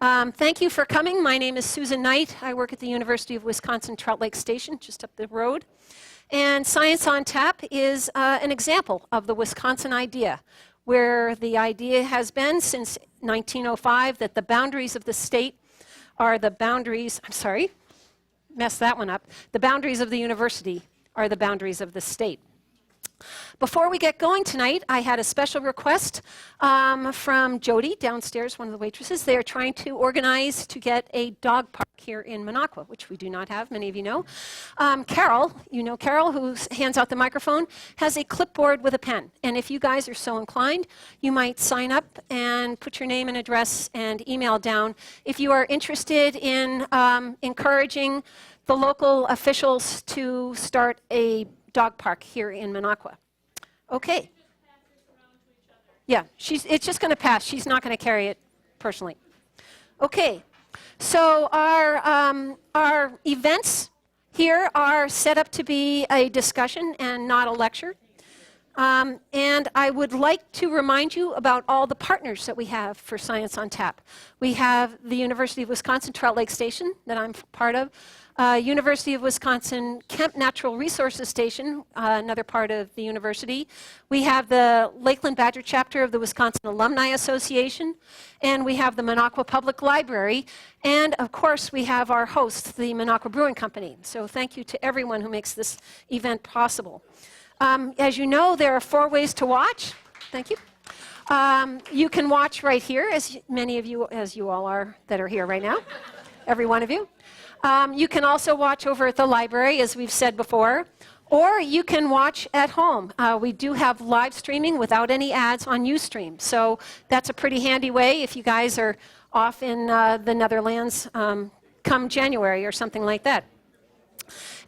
Thank you for coming. My name is Susan Knight. I work at the University of Wisconsin-Trout Lake Station, just up the road. And Science on Tap is an example of the Wisconsin idea, where the idea has been since 1905 that the boundaries of the state are the boundaries, messed that one up. The boundaries of the university are the boundaries of the state. Before we get going tonight, I had a special request from Jody downstairs, one of the waitresses. They are trying to organize to get a dog park here in Minocqua, which we do not have, many of you know. Carol, you know Carol, who hands out the microphone, has a clipboard with a pen. And if you guys are so inclined, you might sign up and put your name and address and email down if you are interested in encouraging the local officials to start a dog park here in Minocqua. Okay. Yeah, it's just going to pass. She's not going to carry it personally. Okay. So our events here are set up to be a discussion and not a lecture. And I would like to remind you about all the partners that we have for Science on Tap. We have the University of Wisconsin-Trout Lake Station that I'm part of. University of Wisconsin Kemp Natural Resources Station, another part of the university. We have the Lakeland Badger chapter of the Wisconsin Alumni Association, and we have the Minocqua Public Library, and of course we have our host, the Minocqua Brewing Company. So thank you to everyone who makes this event possible. As you know, there are 4 ways to watch. Thank you. You can watch right here, as many of you, as you all are that are here right now, every one of you. You can also watch over at the library, as we've said before, or you can watch at home. We do have live streaming without any ads on Ustream, so that's a pretty handy way if you guys are off in the Netherlands come January or something like that.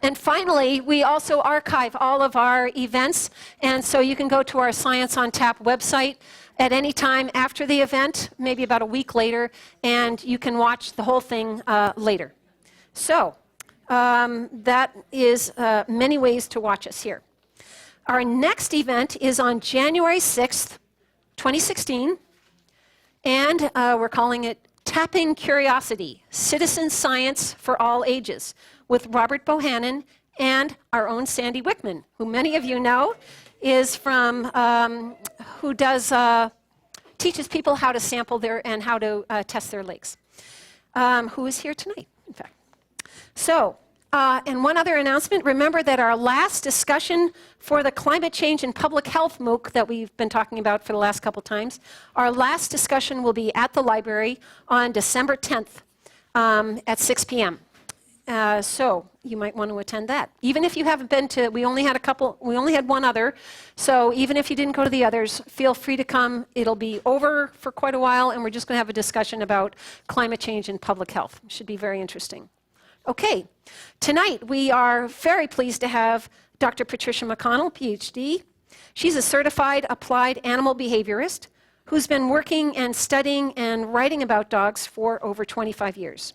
And finally, we also archive all of our events, and so you can go to our Science on Tap website at any time after the event, maybe about a week later, and you can watch the whole thing later. So that is many ways to watch us here. Our next event is on January 6th, 2016, and we're calling it Tapping Curiosity, Citizen Science for All Ages, with Robert Bohannon and our own Sandy Wickman, who many of you know is from, who does, teaches people how to sample and how to test their lakes, who is here tonight, in fact. So, and one other announcement, remember that our last discussion for the Climate Change and Public Health MOOC that we've been talking about for the last couple times, our last discussion will be at the library on December 10th at 6 p.m. So you might want to attend that. Even if you haven't been to, we only had one other, so even if you didn't go to the others, feel free to come. It'll be over for quite a while, and we're just going to have a discussion about climate change and public health. It should be very interesting. Okay, tonight we are very pleased to have Dr. Patricia McConnell, Ph.D. She's a Certified Applied Animal Behaviorist who's been working and studying and writing about dogs for over 25 years.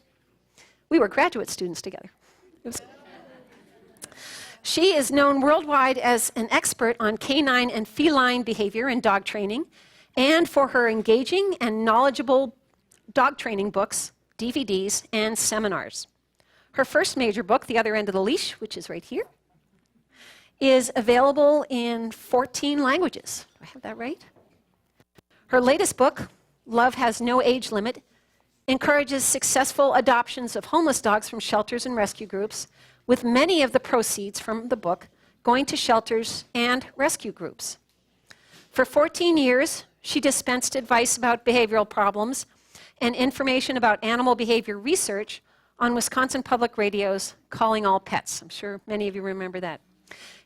We were graduate students together. She is known worldwide as an expert on canine and feline behavior and dog training, and for her engaging and knowledgeable dog training books, DVDs, and seminars. Her first major book, The Other End of the Leash, which is right here, is available in 14 languages. Do I have that right? Her latest book, Love Has No Age Limit, encourages successful adoptions of homeless dogs from shelters and rescue groups, with many of the proceeds from the book going to shelters and rescue groups. For 14 years, she dispensed advice about behavioral problems and information about animal behavior research on Wisconsin Public Radio's Calling All Pets. I'm sure many of you remember that.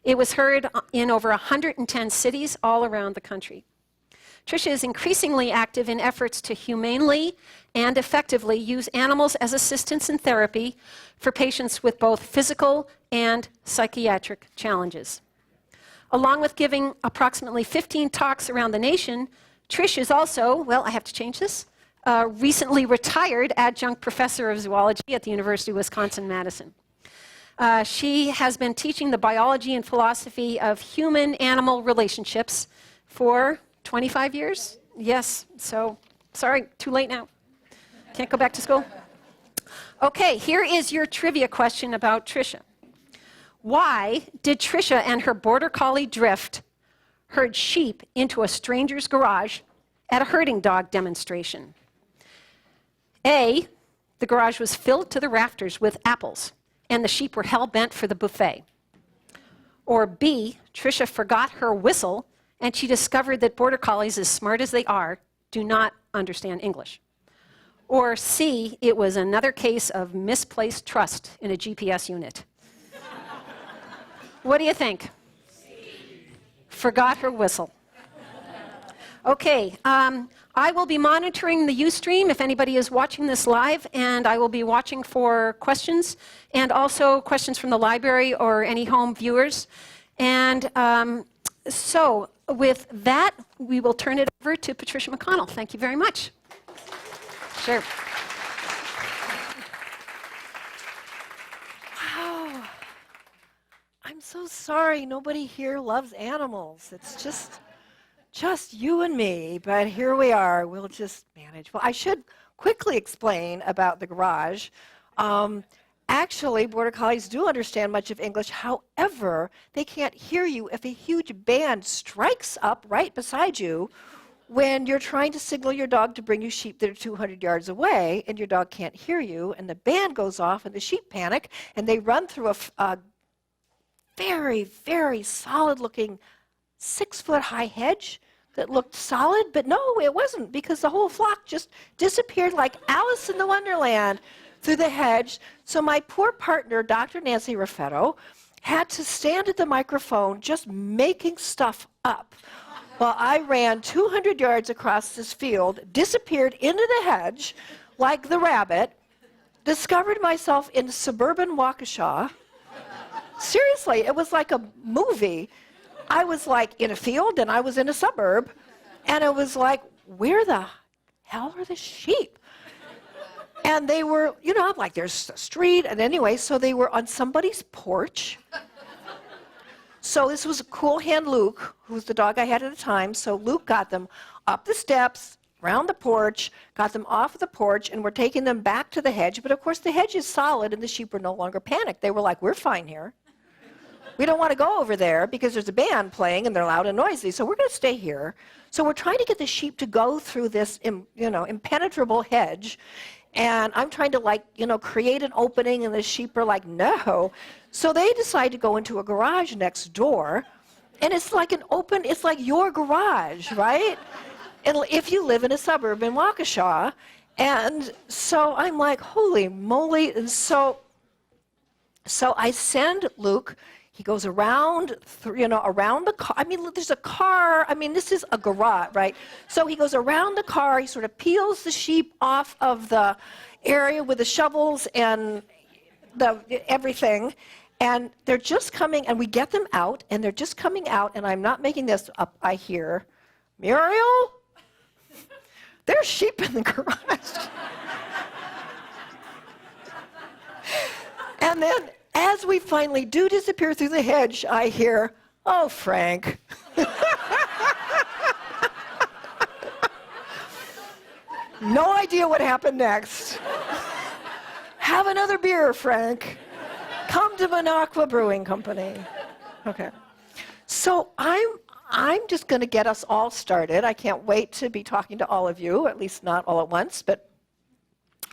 It was heard in over 110 cities all around the country. Tricia is increasingly active in efforts to humanely and effectively use animals as assistants in therapy for patients with both physical and psychiatric challenges. Along with giving approximately 15 talks around the nation, Trish is also, well, I have to change this, recently retired Adjunct Professor of Zoology at the University of Wisconsin-Madison. She has been teaching the biology and philosophy of human-animal relationships for 25 years? Yes, so, sorry, too late now. Can't go back to school? Okay, here is your trivia question about Tricia. Why did Tricia and her border collie Drift herd sheep into a stranger's garage at a herding dog demonstration? A, the garage was filled to the rafters with apples, and the sheep were hell-bent for the buffet. Or B, Tricia forgot her whistle, and she discovered that border collies, as smart as they are, do not understand English. Or C, it was another case of misplaced trust in a GPS unit. What do you think? Forgot her whistle. Okay, I will be monitoring the Ustream if anybody is watching this live, and I will be watching for questions, and also questions from the library or any home viewers. And so with that, we will turn it over to Patricia McConnell. Thank you very much. Sure. Wow. I'm so sorry nobody here loves animals. It's just you and me, but here we are. We'll just manage. Well, I should quickly explain about the garage. Actually, border collies do understand much of English. However, they can't hear you if a huge band strikes up right beside you when you're trying to signal your dog to bring you sheep that are 200 yards away, and your dog can't hear you, and the band goes off, and the sheep panic, and they run through a very, very solid-looking 6-foot-high hedge that looked solid, but no, it wasn't, because the whole flock just disappeared like Alice in the Wonderland through the hedge. So my poor partner, Dr. Nancy Raffetto, had to stand at the microphone just making stuff up while I ran 200 yards across this field, disappeared into the hedge like the rabbit, discovered myself in suburban Waukesha. Seriously, it was like a movie. I was like in a field and I was in a suburb, and it was like, where the hell are the sheep? And they were, you know, like there's a street, and anyway, so they were on somebody's porch. So this was Cool Hand Luke, who was the dog I had at the time. So Luke got them up the steps, around the porch, got them off of the porch, and we're taking them back to the hedge. But of course, the hedge is solid, and the sheep were no longer panicked. They were like, we're fine here. We don't want to go over there because there's a band playing, and they're loud and noisy, so we're going to stay here. So we're trying to get the sheep to go through this, impenetrable hedge. And I'm trying to, create an opening, and the sheep are like, no. So they decide to go into a garage next door, and it's like it's like your garage, right? And if you live in a suburb in Waukesha. And so I'm like, holy moly. And so I send Luke. He goes around, around the car. I mean, there's a car. I mean, this is a garage, right? So he goes around the car. He sort of peels the sheep off of the area with the shovels and everything. And they're just coming, and we get them out, and they're just coming out, and I'm not making this up. I hear, Muriel, there's sheep in the garage. And then, as we finally do disappear through the hedge, I hear, oh, Frank. No idea what happened next. Have another beer, Frank. Come to Minocqua Brewing Company. Okay. So I'm just going to get us all started. I can't wait to be talking to all of you, at least not all at once, but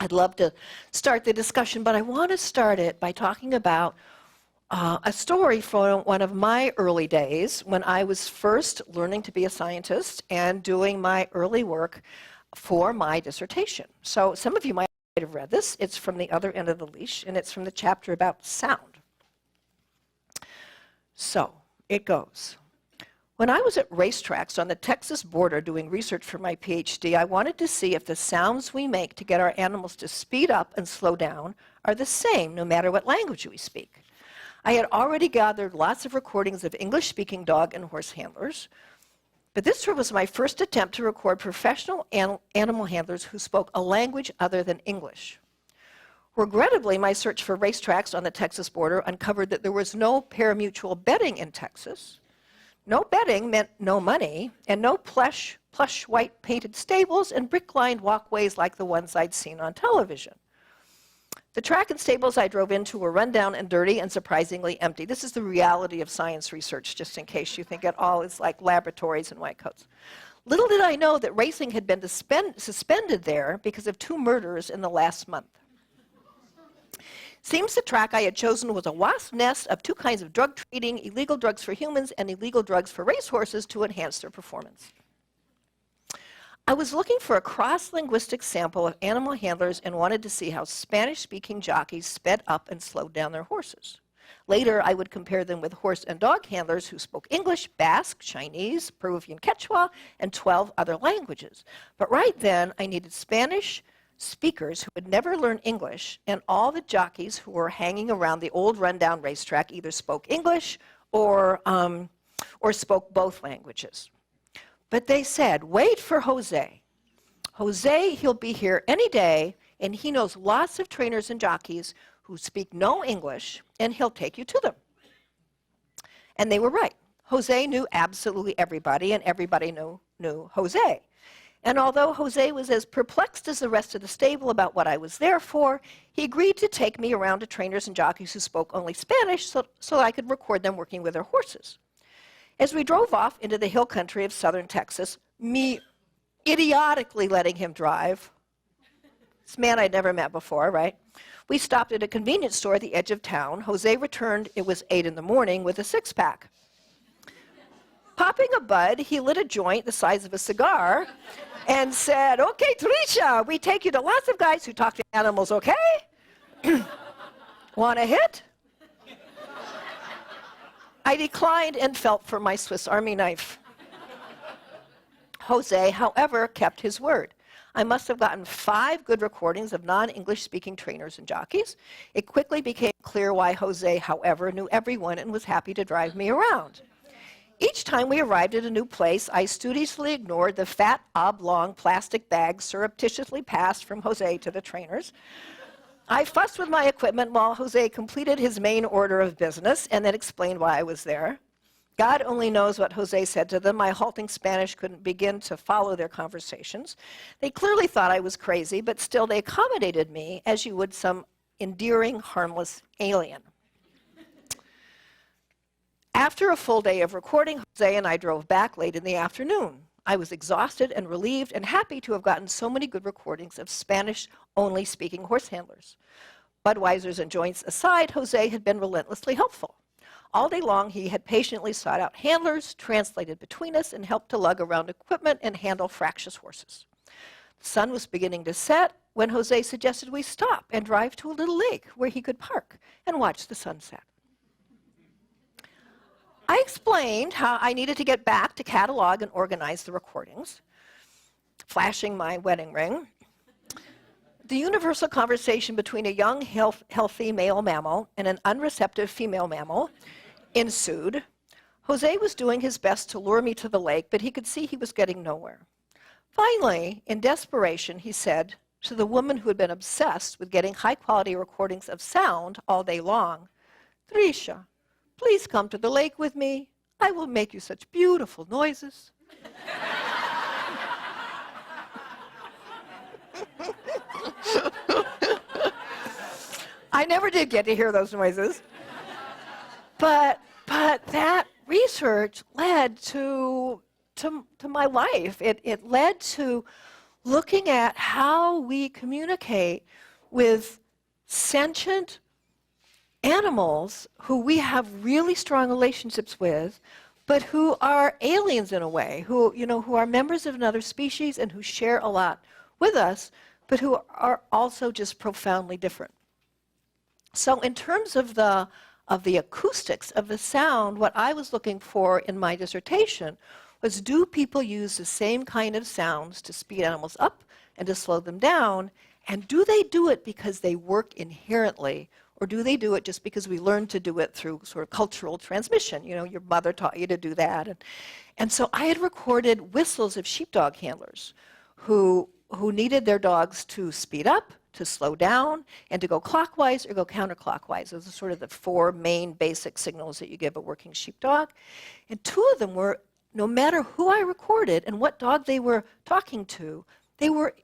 I'd love to start the discussion, but I want to start it by talking about a story from one of my early days when I was first learning to be a scientist and doing my early work for my dissertation. So some of you might have read this. It's from the other end of the leash, and it's from the chapter about sound. So it goes. When I was at racetracks on the Texas border doing research for my Ph.D., I wanted to see if the sounds we make to get our animals to speed up and slow down are the same no matter what language we speak. I had already gathered lots of recordings of English-speaking dog and horse handlers, but this was my first attempt to record professional animal handlers who spoke a language other than English. Regrettably, my search for racetracks on the Texas border uncovered that there was no parimutuel betting in Texas. No betting meant no money, and no plush white painted stables and brick-lined walkways like the ones I'd seen on television. The track and stables I drove into were run down and dirty and surprisingly empty. This is the reality of science research, just in case you think it all is like laboratories and white coats. Little did I know that racing had been suspended there because of 2 murders in the last month. Seems the track I had chosen was a wasp nest of 2 kinds of drug trading, illegal drugs for humans and illegal drugs for racehorses to enhance their performance. I was looking for a cross-linguistic sample of animal handlers and wanted to see how Spanish-speaking jockeys sped up and slowed down their horses. Later, I would compare them with horse and dog handlers who spoke English, Basque, Chinese, Peruvian Quechua, and 12 other languages. But right then, I needed Spanish speakers who had never learned English, and all the jockeys who were hanging around the old rundown racetrack either spoke English or spoke both languages. But they said, wait for Jose. Jose, he'll be here any day, and he knows lots of trainers and jockeys who speak no English, and he'll take you to them. And they were right. Jose knew absolutely everybody, and everybody knew Jose. And although Jose was as perplexed as the rest of the stable about what I was there for, he agreed to take me around to trainers and jockeys who spoke only Spanish so I could record them working with their horses. As we drove off into the hill country of southern Texas, me idiotically letting him drive, this man I'd never met before, right? We stopped at a convenience store at the edge of town. Jose returned, it was 8 in the morning, with a 6-pack. Popping a bud, he lit a joint the size of a cigar and said, okay, Patricia, we take you to lots of guys who talk to animals, okay? Want a hit? I declined and felt for my Swiss Army knife. Jose, however, kept his word. I must have gotten 5 good recordings of non-English speaking trainers and jockeys. It quickly became clear why Jose, however, knew everyone and was happy to drive me around. Each time we arrived at a new place, I studiously ignored the fat, oblong plastic bags surreptitiously passed from Jose to the trainers. I fussed with my equipment while Jose completed his main order of business and then explained why I was there. God only knows what Jose said to them. My halting Spanish couldn't begin to follow their conversations. They clearly thought I was crazy, but still they accommodated me as you would some endearing, harmless alien. After a full day of recording, Jose and I drove back late in the afternoon. I was exhausted and relieved and happy to have gotten so many good recordings of Spanish-only speaking horse handlers. Budweisers and joints aside, Jose had been relentlessly helpful. All day long, he had patiently sought out handlers, translated between us, and helped to lug around equipment and handle fractious horses. The sun was beginning to set when Jose suggested we stop and drive to a little lake where he could park and watch the sunset. I explained how I needed to get back to catalog and organize the recordings, flashing my wedding ring. The universal conversation between a young, healthy male mammal and an unreceptive female mammal ensued. Jose was doing his best to lure me to the lake, but he could see he was getting nowhere. Finally, in desperation, he said to the woman who had been obsessed with getting high-quality recordings of sound all day long, "Patricia, please come to the lake with me. I will make you such beautiful noises." I never did get to hear those noises. But that research led to my life. It led to looking at how we communicate with sentient animals who we have really strong relationships with, but who are aliens in a way, who are members of another species and who share a lot with us, but who are also just profoundly different. So in terms of the acoustics of the sound, what I was looking for in my dissertation was, do people use the same kind of sounds to speed animals up and to slow them down? And do they do it because they work inherently, or do they do it just because we learned to do it through sort of cultural transmission? You know, your mother taught you to do that. And so I had recorded whistles of sheepdog handlers who needed their dogs to speed up, to slow down, and to go clockwise or go counterclockwise. Those are sort of the 4 main basic signals that you give a working sheepdog. And 2 of them were, no matter who I recorded and what dog they were talking to, they were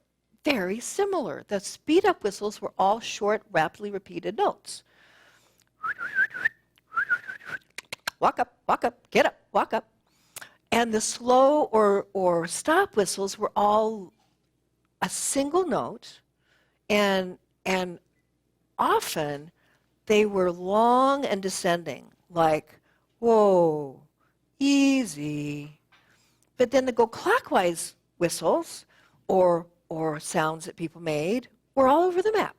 very similar. The speed-up whistles were all short, rapidly repeated notes. Walk up, get up, walk up. And the slow or stop whistles were all a single note, and often they were long and descending, like, whoa, easy. But then the go clockwise whistles or sounds that people made were all over the map.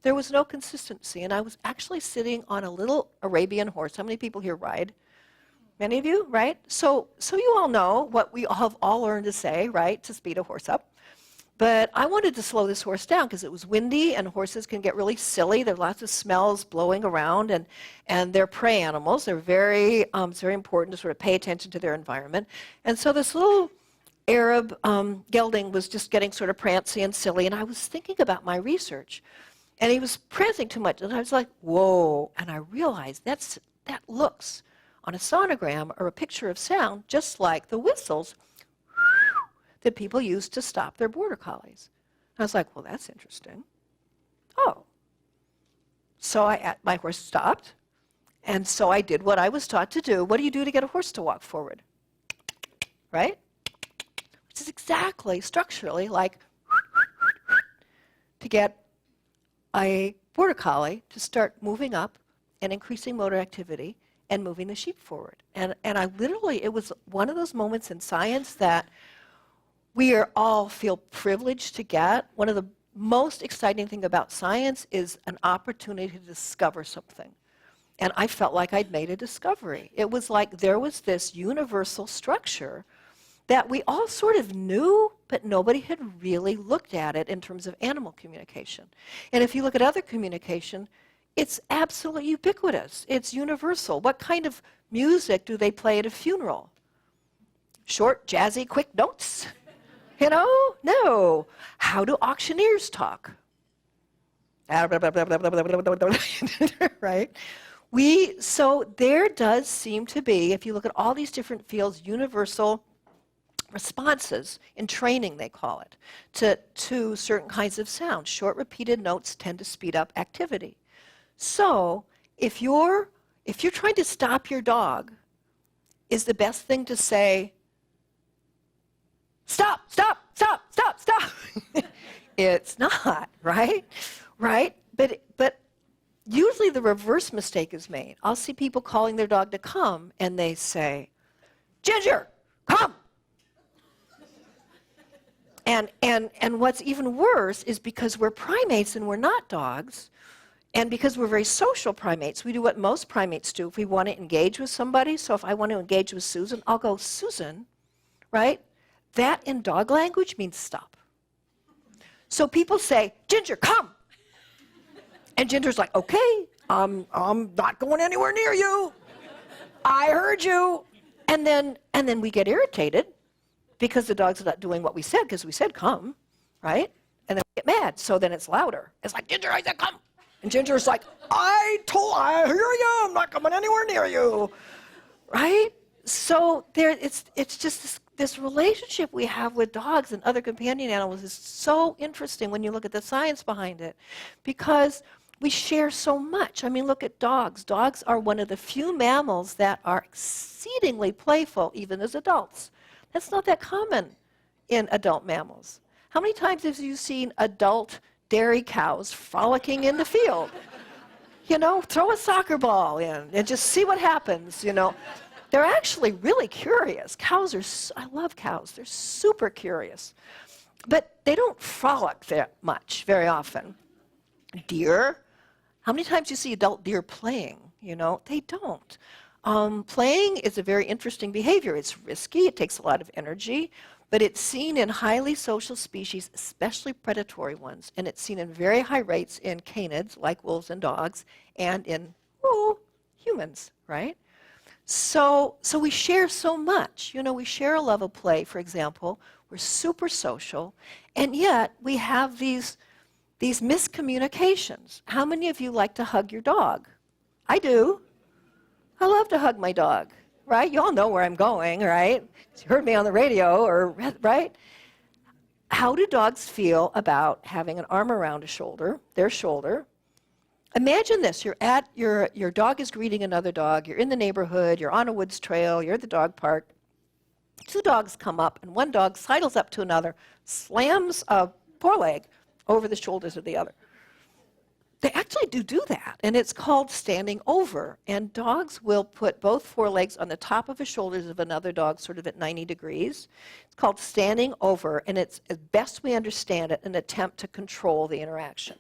There was no consistency, and I was actually sitting on a little Arabian horse. How many people here ride? Many of you, right? So you all know what we have all learned to say, right, to speed a horse up. But I wanted to slow this horse down because it was windy, and horses can get really silly. There are lots of smells blowing around, and they're prey animals. They're it's very important to sort of pay attention to their environment. And so this little Arab gelding was just getting sort of prancy and silly, and I was thinking about my research. And he was prancing too much, and I was like, whoa. And I realized that looks on a sonogram or a picture of sound just like the whistles that people use to stop their border collies. I was like, well, that's interesting. Oh. So my horse stopped, and so I did what I was taught to do. What do you do to get a horse to walk forward? Right? Which is exactly structurally like to get a border collie to start moving up and increasing motor activity and moving the sheep forward. And I literally, it was one of those moments in science that we all feel privileged to get. One of the most exciting things about science is an opportunity to discover something. And I felt like I'd made a discovery. It was like there was this universal structure that we all sort of knew, but nobody had really looked at it in terms of animal communication. And if you look at other communication, it's absolutely ubiquitous. It's universal. What kind of music do they play at a funeral? Short, jazzy, quick notes? You know? No. How do auctioneers talk? Right? So there does seem to be, if you look at all these different fields, universal responses in training, they call it, to certain kinds of sounds. Short, repeated notes tend to speed up activity. So if you're trying to stop your dog, is the best thing to say, stop, stop, stop, stop, stop? It's not, right? Right? But usually the reverse mistake is made. I'll see people calling their dog to come, and they say, Ginger, come. And what's even worse is because we're primates and we're not dogs, and because we're very social primates, we do what most primates do if we want to engage with somebody. So if I want to engage with Susan, I'll go, Susan, right? That in dog language means stop. So people say, Ginger, come. And Ginger's like, okay, I'm not going anywhere near you. I heard you. And then we get irritated because the dog's not doing what we said, because we said come, right? And then we get mad, so then it's louder. It's like, Ginger, I said come. And Ginger's like, I hear you, I'm not coming anywhere near you, right? So it's just this relationship we have with dogs and other companion animals is so interesting when you look at the science behind it, because we share so much. I mean, look at dogs. Dogs are one of the few mammals that are exceedingly playful, even as adults. That's not that common in adult mammals. How many times have you seen adult dairy cows frolicking in the field? You know, throw a soccer ball in and just see what happens, you know. They're actually really curious. I love cows. They're super curious. But they don't frolic that much very often. Deer, how many times do you see adult deer playing? You know, they don't. Playing is a very interesting behavior. It's risky, it takes a lot of energy, but it's seen in highly social species, especially predatory ones, and it's seen in very high rates in canids, like wolves and dogs, and in humans, right? So we share so much. You know, we share a love of play, for example. We're super social, and yet we have these these miscommunications. How many of you like to hug your dog? I do. I love to hug my dog, right? You all know where I'm going, right? You heard me on the radio, or right? How do dogs feel about having an arm around their shoulder? Imagine this, your dog is greeting another dog, you're in the neighborhood, you're on a woods trail, you're at the dog park. Two dogs come up, and one dog sidles up to another, slams a foreleg over the shoulders of the other. They actually do that, and it's called standing over. And dogs will put both forelegs on the top of the shoulders of another dog, sort of at 90 degrees. It's called standing over, and it's, as best we understand it, an attempt to control the interaction.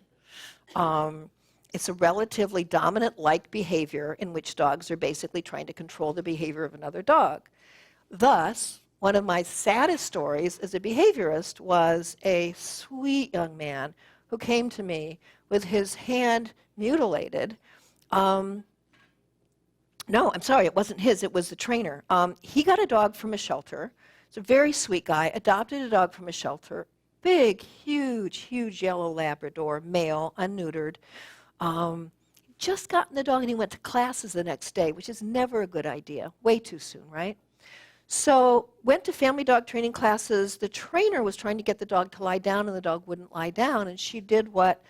It's a relatively dominant-like behavior in which dogs are basically trying to control the behavior of another dog. Thus, one of my saddest stories as a behaviorist was a sweet young man who came to me with his hand mutilated. No, I'm sorry, it wasn't his, it was the trainer. He got a dog from a shelter. He's a very sweet guy, adopted a dog from a shelter. Big, huge yellow Labrador, male, unneutered. Just gotten the dog and he went to classes the next day, which is never a good idea. Way too soon, right? So went to family dog training classes. The trainer was trying to get the dog to lie down, and the dog wouldn't lie down. And she did what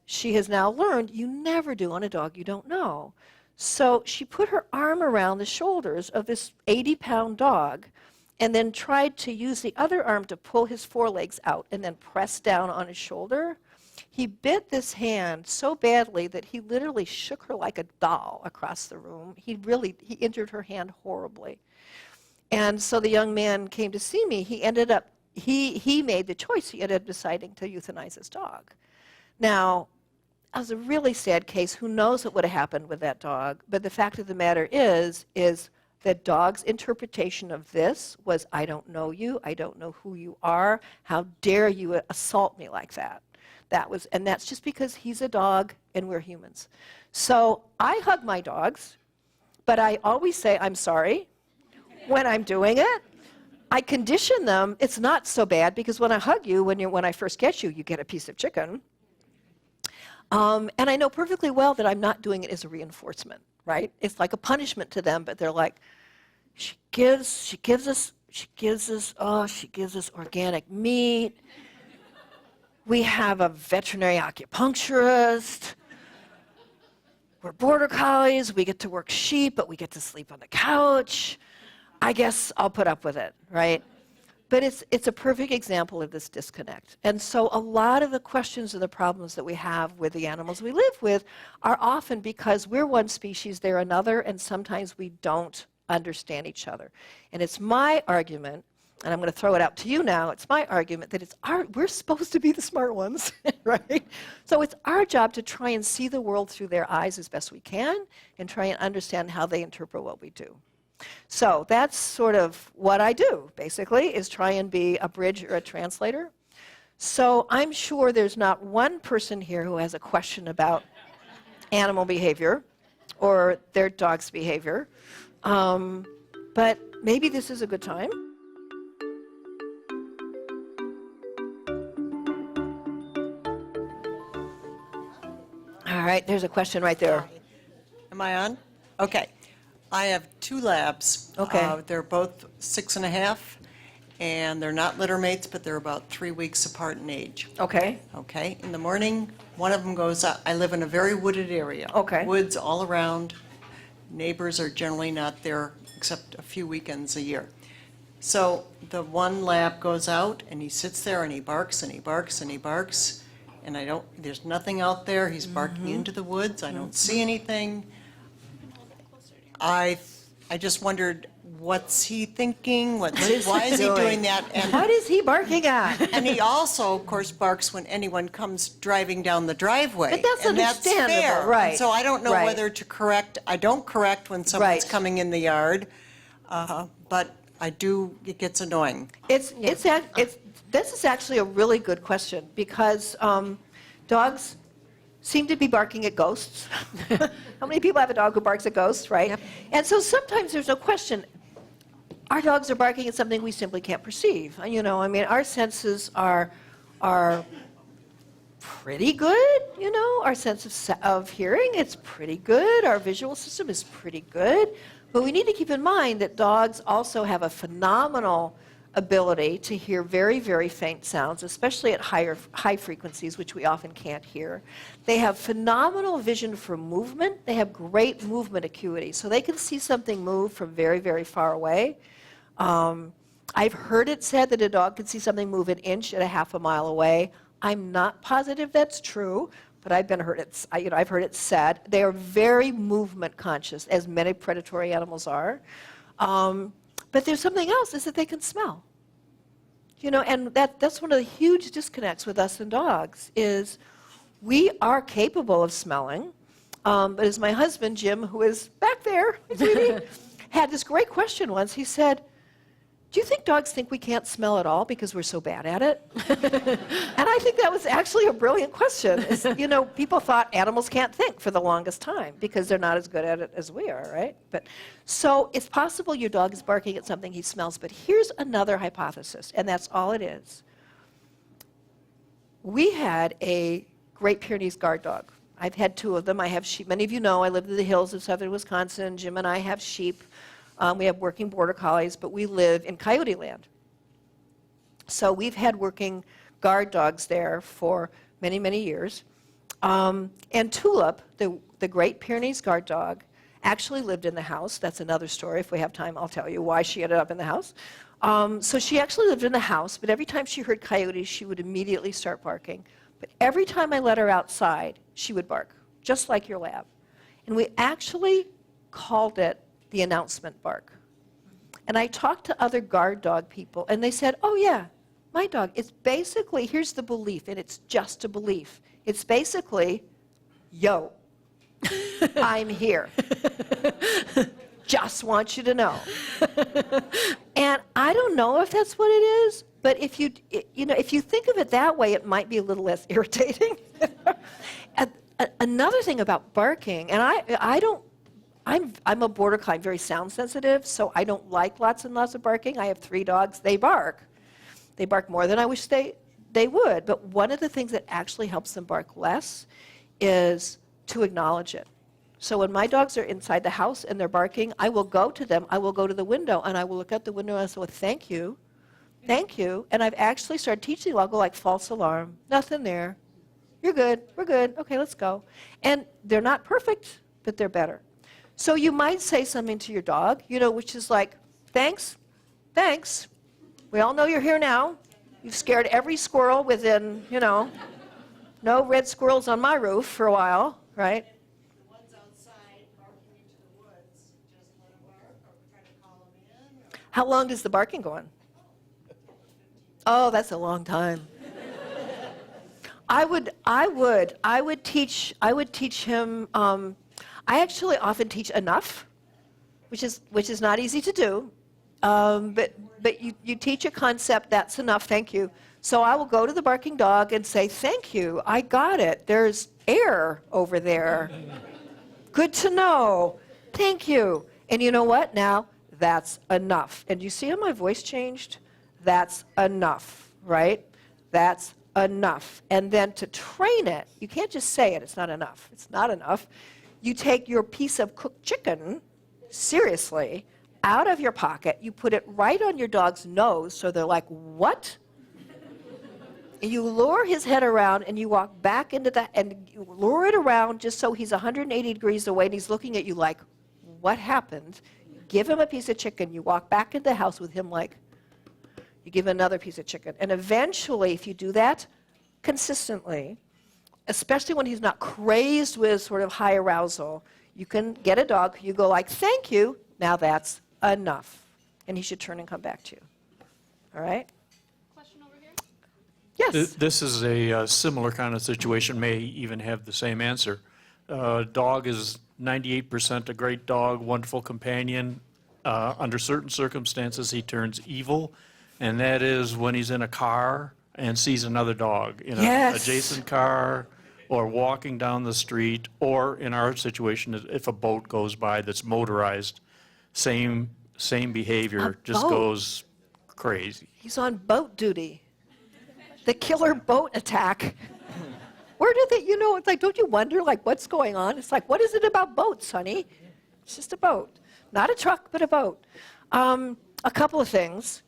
she has now learned you never do on a dog you don't know. So she put her arm around the shoulders of this 80-pound dog and then tried to use the other arm to pull his forelegs out and then press down on his shoulder. He bit this hand so badly that he literally shook her like a doll across the room. He injured her hand horribly. And so the young man came to see me. He made the choice. He ended up deciding to euthanize his dog. Now, it was a really sad case. Who knows what would have happened with that dog? But the fact of the matter is that dog's interpretation of this was, I don't know you. I don't know who you are. How dare you assault me like that? And that's just because he's a dog and we're humans. So I hug my dogs, but I always say, I'm sorry when I'm doing it. I condition them. It's not so bad because when I hug you, when I first get you, you get a piece of chicken. And I know perfectly well that I'm not doing it as a reinforcement, right? It's like a punishment to them, but they're like, she gives us organic meat. We have a veterinary acupuncturist. We're border collies. We get to work sheep, but we get to sleep on the couch. I guess I'll put up with it, right? But it's a perfect example of this disconnect. And so a lot of the questions and the problems that we have with the animals we live with are often because we're one species, they're another, and sometimes we don't understand each other. And it's my argument, and I'm going to throw it out to you now, it's my argument that we're supposed to be the smart ones, right? So it's our job to try and see the world through their eyes as best we can and try and understand how they interpret what we do. So that's sort of what I do, basically, is try and be a bridge or a translator. So I'm sure there's not one person here who has a question about animal behavior or their dog's behavior. But maybe this is a good time. All right, there's a question right there. Am I on? Okay. I have two labs. Okay. They're both 6.5, and they're not litter mates, but they're about 3 weeks apart in age. Okay. Okay. In the morning, one of them goes out. I live in a very wooded area. Okay. Woods all around. Neighbors are generally not there except a few weekends a year. So the one lab goes out, and he sits there, and he barks, and he barks, and he barks. And there's nothing out there. He's barking into the woods. I don't see anything. I just wondered, what's he thinking? Why is he doing that? And what is he barking at? And he also, of course, barks when anyone comes driving down the driveway. But that's and understandable, that's fair. right? And so I don't know right. whether to correct. I don't correct when someone's Right. coming in the yard, but I do. It gets annoying. This is actually a really good question because dogs seem to be barking at ghosts. How many people have a dog who barks at ghosts, right? Yep. And so sometimes there's no question. Our dogs are barking at something we simply can't perceive. You know, I mean, our senses are pretty good, you know. Our sense of hearing, it's pretty good. Our visual system is pretty good. But we need to keep in mind that dogs also have a phenomenal ability to hear very, very faint sounds, especially at high frequencies, which we often can't hear. They have phenomenal vision for movement. They have great movement acuity, so they can see something move from very, very far away. I've heard it said that a dog can see something move an inch at a half a mile away. I'm not positive that's true, but I've heard it said. They are very movement conscious, as many predatory animals are. But there's something else, is that they can smell. You know, and that's one of the huge disconnects with us and dogs, is we are capable of smelling. But as my husband, Jim, who is back there, had this great question once. He said, do you think dogs think we can't smell at all because we're so bad at it? And I think that was actually a brilliant question. You know, people thought animals can't think for the longest time because they're not as good at it as we are, right? So it's possible your dog is barking at something he smells, but here's another hypothesis, and that's all it is. We had a Great Pyrenees guard dog. I've had 2 of them. I have sheep. Many of you know I live in the hills of southern Wisconsin. Jim and I have sheep. We have working border collies, but we live in coyote land. So we've had working guard dogs there for many, many years. And Tulip, the Great Pyrenees guard dog, actually lived in the house. That's another story. If we have time, I'll tell you why she ended up in the house. So she actually lived in the house, but every time she heard coyotes, she would immediately start barking. But every time I let her outside, she would bark, just like your lab. And we actually called it the announcement bark. And I talked to other guard dog people, and they said, oh yeah, my dog, it's basically, here's the belief, and it's just a belief. It's basically, yo, I'm here. Just want you to know. And I don't know if that's what it is, but if you think of it that way, it might be a little less irritating. Another thing about barking, and I'm a border collie, I'm very sound sensitive, so I don't like lots and lots of barking. I have 3 dogs, they bark. They bark more than I wish they would, but one of the things that actually helps them bark less is to acknowledge it. So when my dogs are inside the house and they're barking, I will go to them, I will go to the window, and I will look out the window and I say, well, thank you, and I've actually started teaching them. I'll go like false alarm, nothing there, you're good, we're good, okay, let's go. And they're not perfect, but they're better. So you might say something to your dog, you know, which is like, thanks, we all know you're here now. You've scared every squirrel within, you know, no red squirrels on my roof for a while, right? The ones outside barking into the woods, just let them bark or try to call them in? Or How long does the barking go on? Oh, that's a long time. I would teach him, I actually often teach enough, which is not easy to do, but you teach a concept, that's enough, thank you. So I will go to the barking dog and say, thank you, I got it, there's air over there. Good to know, thank you. And you know what, now that's enough. And you see how my voice changed? That's enough, right? That's enough. And then to train it, you can't just say it, it's not enough. It's not enough. You take your piece of cooked chicken, seriously, out of your pocket, you put it right on your dog's nose, so they're like, what? And you lure his head around, and you walk back into the, and you lure it around just so he's 180 degrees away, and he's looking at you like, what happened? You give him a piece of chicken, you walk back into the house with him like, you give him another piece of chicken. And eventually, if you do that consistently, especially when he's not crazed with sort of high arousal, you can get a dog, you go like, thank you, now that's enough. And he should turn and come back to you. All right? Question over here? Yes. This is a similar kind of situation, may even have the same answer. Dog is 98% a great dog, wonderful companion. Under certain circumstances, he turns evil, and that is when he's in a car and sees another dog in an adjacent car, or walking down the street, or in our situation, if a boat goes by that's motorized, same behavior, just goes crazy. He's on boat duty. The killer boat attack. do they, it's like, don't you wonder, like, what's going on? It's like, what is it about boats, honey? It's just a boat. Not a truck, but a boat. A couple of things.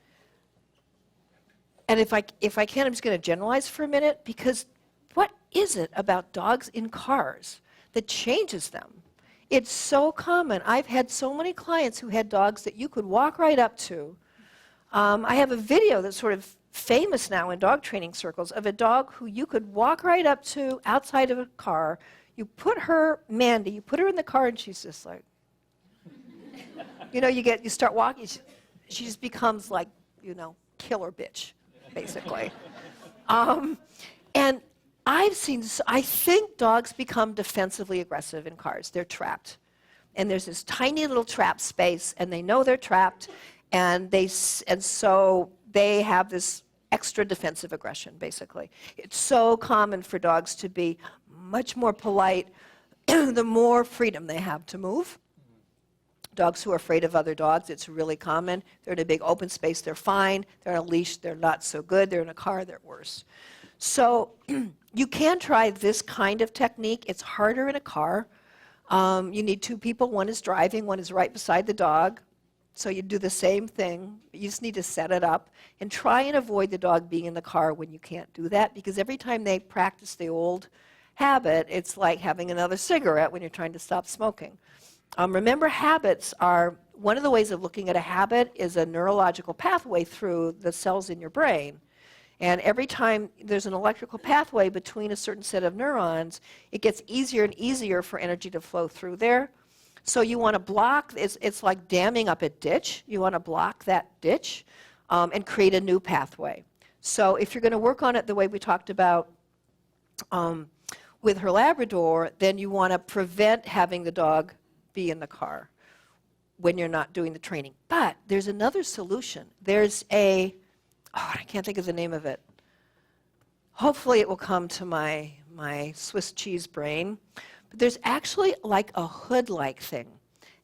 And if I can, I'm just going to generalize for a minute, because what is it about dogs in cars that changes them? It's so common. I've had so many clients who had dogs that you could walk right up to. I have a video that's sort of famous now in dog training circles of a dog who you could walk right up to outside of a car. You put her, Mandy, you put her in the car and she's just like, you start walking, she just becomes like, killer bitch, basically. And I think dogs become defensively aggressive in cars. They're trapped. And there's this tiny little trap space, and they know they're trapped, and so they have this extra defensive aggression, basically. It's so common for dogs to be much more polite the more freedom they have to move. Dogs who are afraid of other dogs, it's really common. They're in a big open space, they're fine. They're on a leash, they're not so good. They're in a car, they're worse. So you can try this kind of technique. It's harder in a car. You need two people. One is driving, one is right beside the dog. So you do the same thing. You just need to set it up and try and avoid the dog being in the car when you can't do that, because every time they practice the old habit, it's like having another cigarette when you're trying to stop smoking. Remember, habits are, one of the ways of looking at a habit is a neurological pathway through the cells in your brain. And every time there's an electrical pathway between a certain set of neurons, it gets easier and easier for energy to flow through there. So you want to block, it's like damming up a ditch. You want to block that ditch and create a new pathway. So if you're going to work on it the way we talked about with her Labrador, then you want to prevent having the dog be in the car when you're not doing the training. But there's another solution. There's I can't think of the name of it. Hopefully it will come to my Swiss cheese brain. But there's actually like a hood-like thing.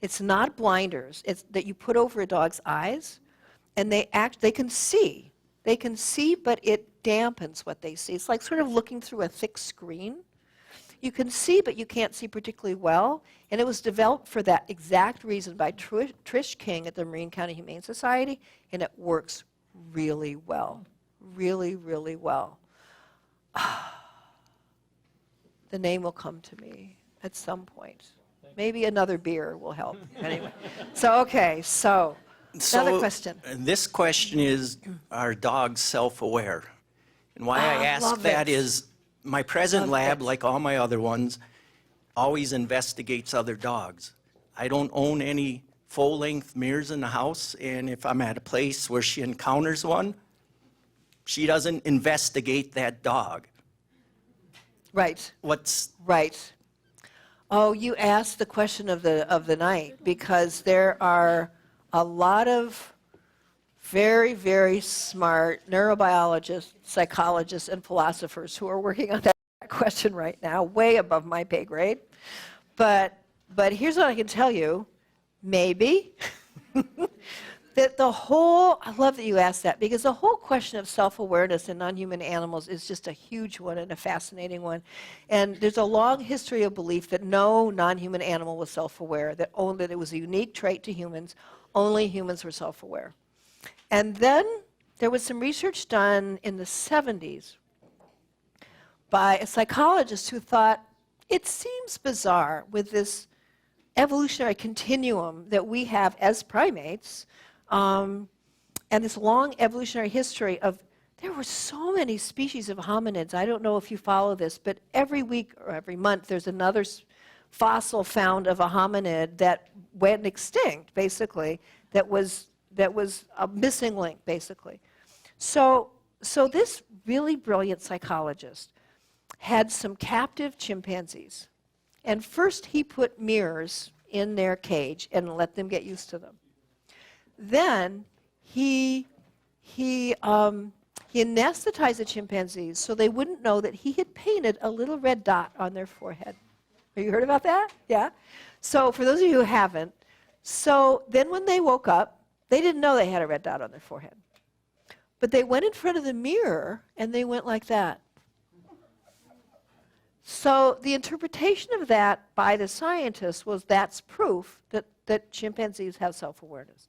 It's not blinders. It's that you put over a dog's eyes, and they can see. They can see, but it dampens what they see. It's like sort of looking through a thick screen. You can see, but you can't see particularly well. And it was developed for that exact reason by Trish King at the Marine County Humane Society, and it works really well. Really, really well. The name will come to me at some point. Maybe another beer will help. Anyway. So another question. This question is, are dogs self-aware? And why I ask that is, my present lab, like all my other ones, always investigates other dogs. I don't own any full-length mirrors in the house, and if I'm at a place where she encounters one, she doesn't investigate that dog. Right. Right. Oh, you asked the question of the night, because there are a lot of very, very smart neurobiologists, psychologists, and philosophers who are working on that question right now, way above my pay grade. But here's what I can tell you. Maybe. That I love that you asked that, because the whole question of self-awareness in non-human animals is just a huge one and a fascinating one. And there's a long history of belief that no non-human animal was self-aware, that it was a unique trait to humans, only humans were self-aware. And then there was some research done in the 70s by a psychologist who thought, it seems bizarre with this evolutionary continuum that we have as primates, and this long evolutionary history of, there were so many species of hominids. I don't know if you follow this, but every week or every month there's another fossil found of a hominid that went extinct, basically, that was a missing link, basically. So this really brilliant psychologist had some captive chimpanzees. And first he put mirrors in their cage and let them get used to them. Then he anesthetized the chimpanzees so they wouldn't know that he had painted a little red dot on their forehead. Have you heard about that? Yeah? So for those of you who haven't, so then when they woke up, they didn't know they had a red dot on their forehead. But they went in front of the mirror and they went like that. So the interpretation of that by the scientists was that's proof that chimpanzees have self-awareness.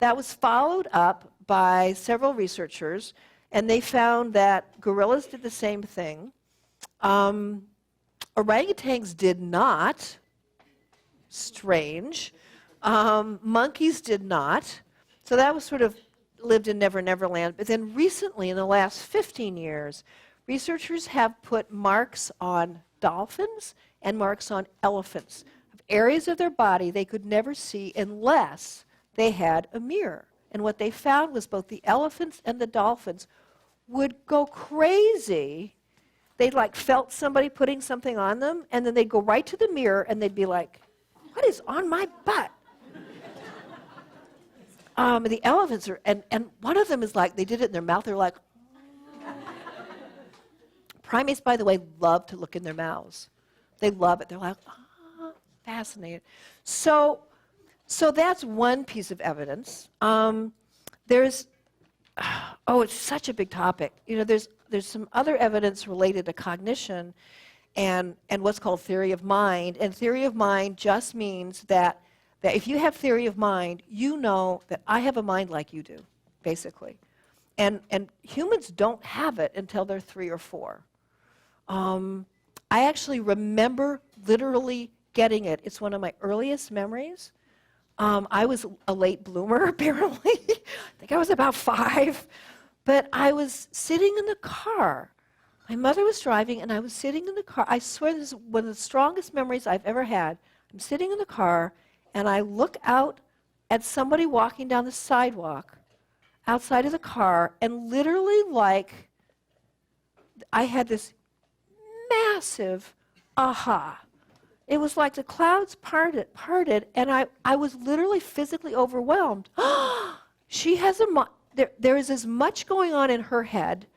That was followed up by several researchers, and they found that gorillas did the same thing. Orangutans did not. Strange. Monkeys did not. So that was sort of lived in Never Never Land. But then recently, in the last 15 years, researchers have put marks on dolphins and marks on elephants of areas of their body they could never see unless they had a mirror. And what they found was both the elephants and the dolphins would go crazy. They'd like felt somebody putting something on them, and then they'd go right to the mirror and they'd be like, what is on my butt? The elephants are, and one of them is like, they did it in their mouth, they're like, primates, by the way, love to look in their mouths. They love it. They're like, fascinated. So that's one piece of evidence. There's, it's such a big topic. You know, there's some other evidence related to cognition and what's called theory of mind. And theory of mind just means that if you have theory of mind, you know that I have a mind like you do, basically. And humans don't have it until they're 3 or 4. I actually remember literally getting it. It's one of my earliest memories. I was a late bloomer, apparently. I think I was about 5. But I was sitting in the car. My mother was driving, and I was sitting in the car. I swear this is one of the strongest memories I've ever had. I'm sitting in the car, and I look out at somebody walking down the sidewalk outside of the car, and literally, like, I had this massive aha. It was like the clouds parted, and I was literally physically overwhelmed. She has there is as much going on in her head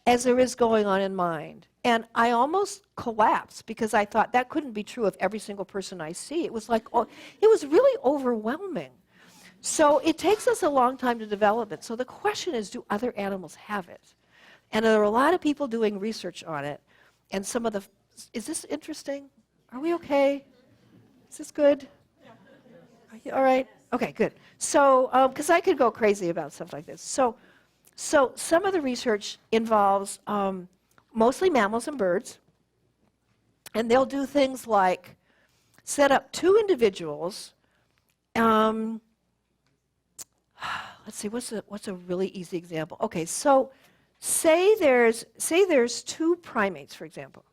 as there is going on in mine. And I almost collapsed because I thought that couldn't be true of every single person I see. It was like, it was really overwhelming. So it takes us a long time to develop it. So the question is, do other animals have it? And there are a lot of people doing research on it. And some of is this interesting? Are we okay? Is this good? Are you all right? Okay, good. So, because I could go crazy about stuff like this. So some of the research involves mostly mammals and birds. And they'll do things like set up 2 individuals. Let's see, what's a really easy example? Okay, so say there's 2 primates, for example,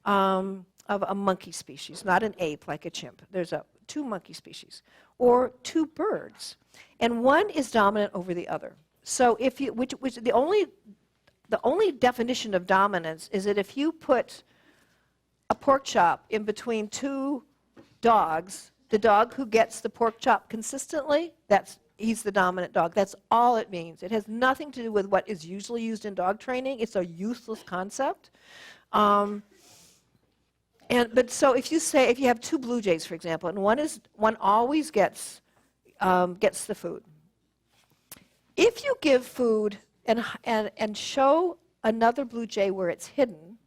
of a monkey species, not an ape like a chimp. There's 2 monkey species, or 2 birds, and one is dominant over the other. So if you, which the only definition of dominance is that if you put a pork chop in between 2 dogs, the dog who gets the pork chop consistently, he's the dominant dog. That's all it means. It has nothing to do with what is usually used in dog training. It's a useless concept. But so if you have 2 blue jays, for example, and one always gets the food. If you give food and show another blue jay where it's hidden,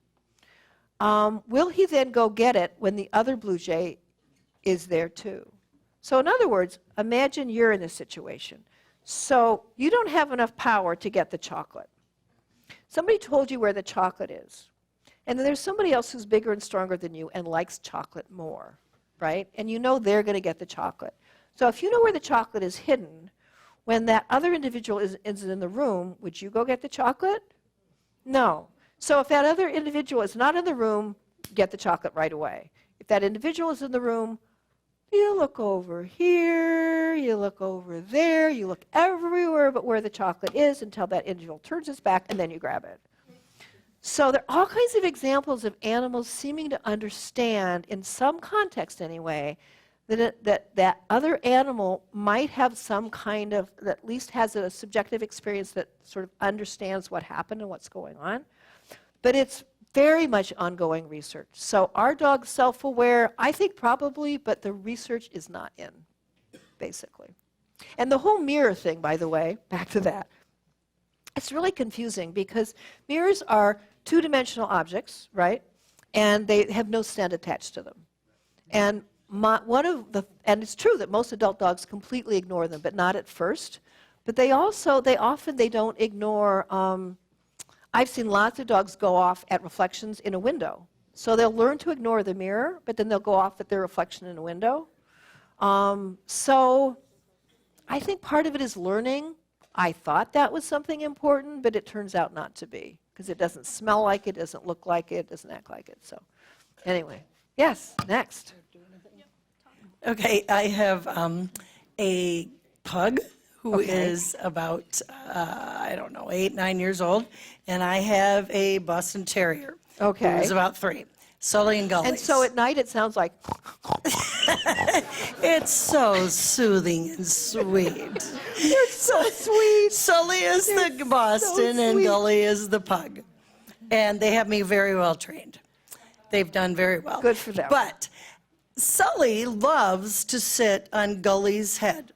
will he then go get it when the other blue jay is there too? So in other words, imagine you're in this situation. So you don't have enough power to get the chocolate. Somebody told you where the chocolate is. And then there's somebody else who's bigger and stronger than you and likes chocolate more, right? And you know they're going to get the chocolate. So if you know where the chocolate is hidden, when that other individual is in the room, would you go get the chocolate? No. So if that other individual is not in the room, get the chocolate right away. If that individual is in the room, you look over here, you look over there, you look everywhere but where the chocolate is until that individual turns his back, and then you grab it. So there are all kinds of examples of animals seeming to understand, in some context anyway, that other animal might have some kind of, that at least has a subjective experience that sort of understands what happened and what's going on. But it's very much ongoing research. So are dogs self-aware? I think probably, but the research is not in, basically. And the whole mirror thing, by the way, back to that, it's really confusing because mirrors are 2-dimensional objects, right? and they have no scent attached to them. And and it's true that most adult dogs completely ignore them, but not at first. But they often don't ignore. I've seen lots of dogs go off at reflections in a window. So they'll learn to ignore the mirror, but then they'll go off at their reflection in a window. So I think part of it is learning. I thought that was something important, but it turns out not to be, because it doesn't smell like it, doesn't look like it, doesn't act like it. So anyway, yes, next. Okay, I have a pug who is about, 8, 9 years old, and I have a Boston Terrier. Okay. Who's about 3. Sully and Gully. And so at night it sounds like, It's so soothing and sweet. you're so sweet. Sully is the Boston and sweet. Gully is the pug. And they have me very well trained. They've done very well. Good for them. But Sully loves to sit on Gully's head.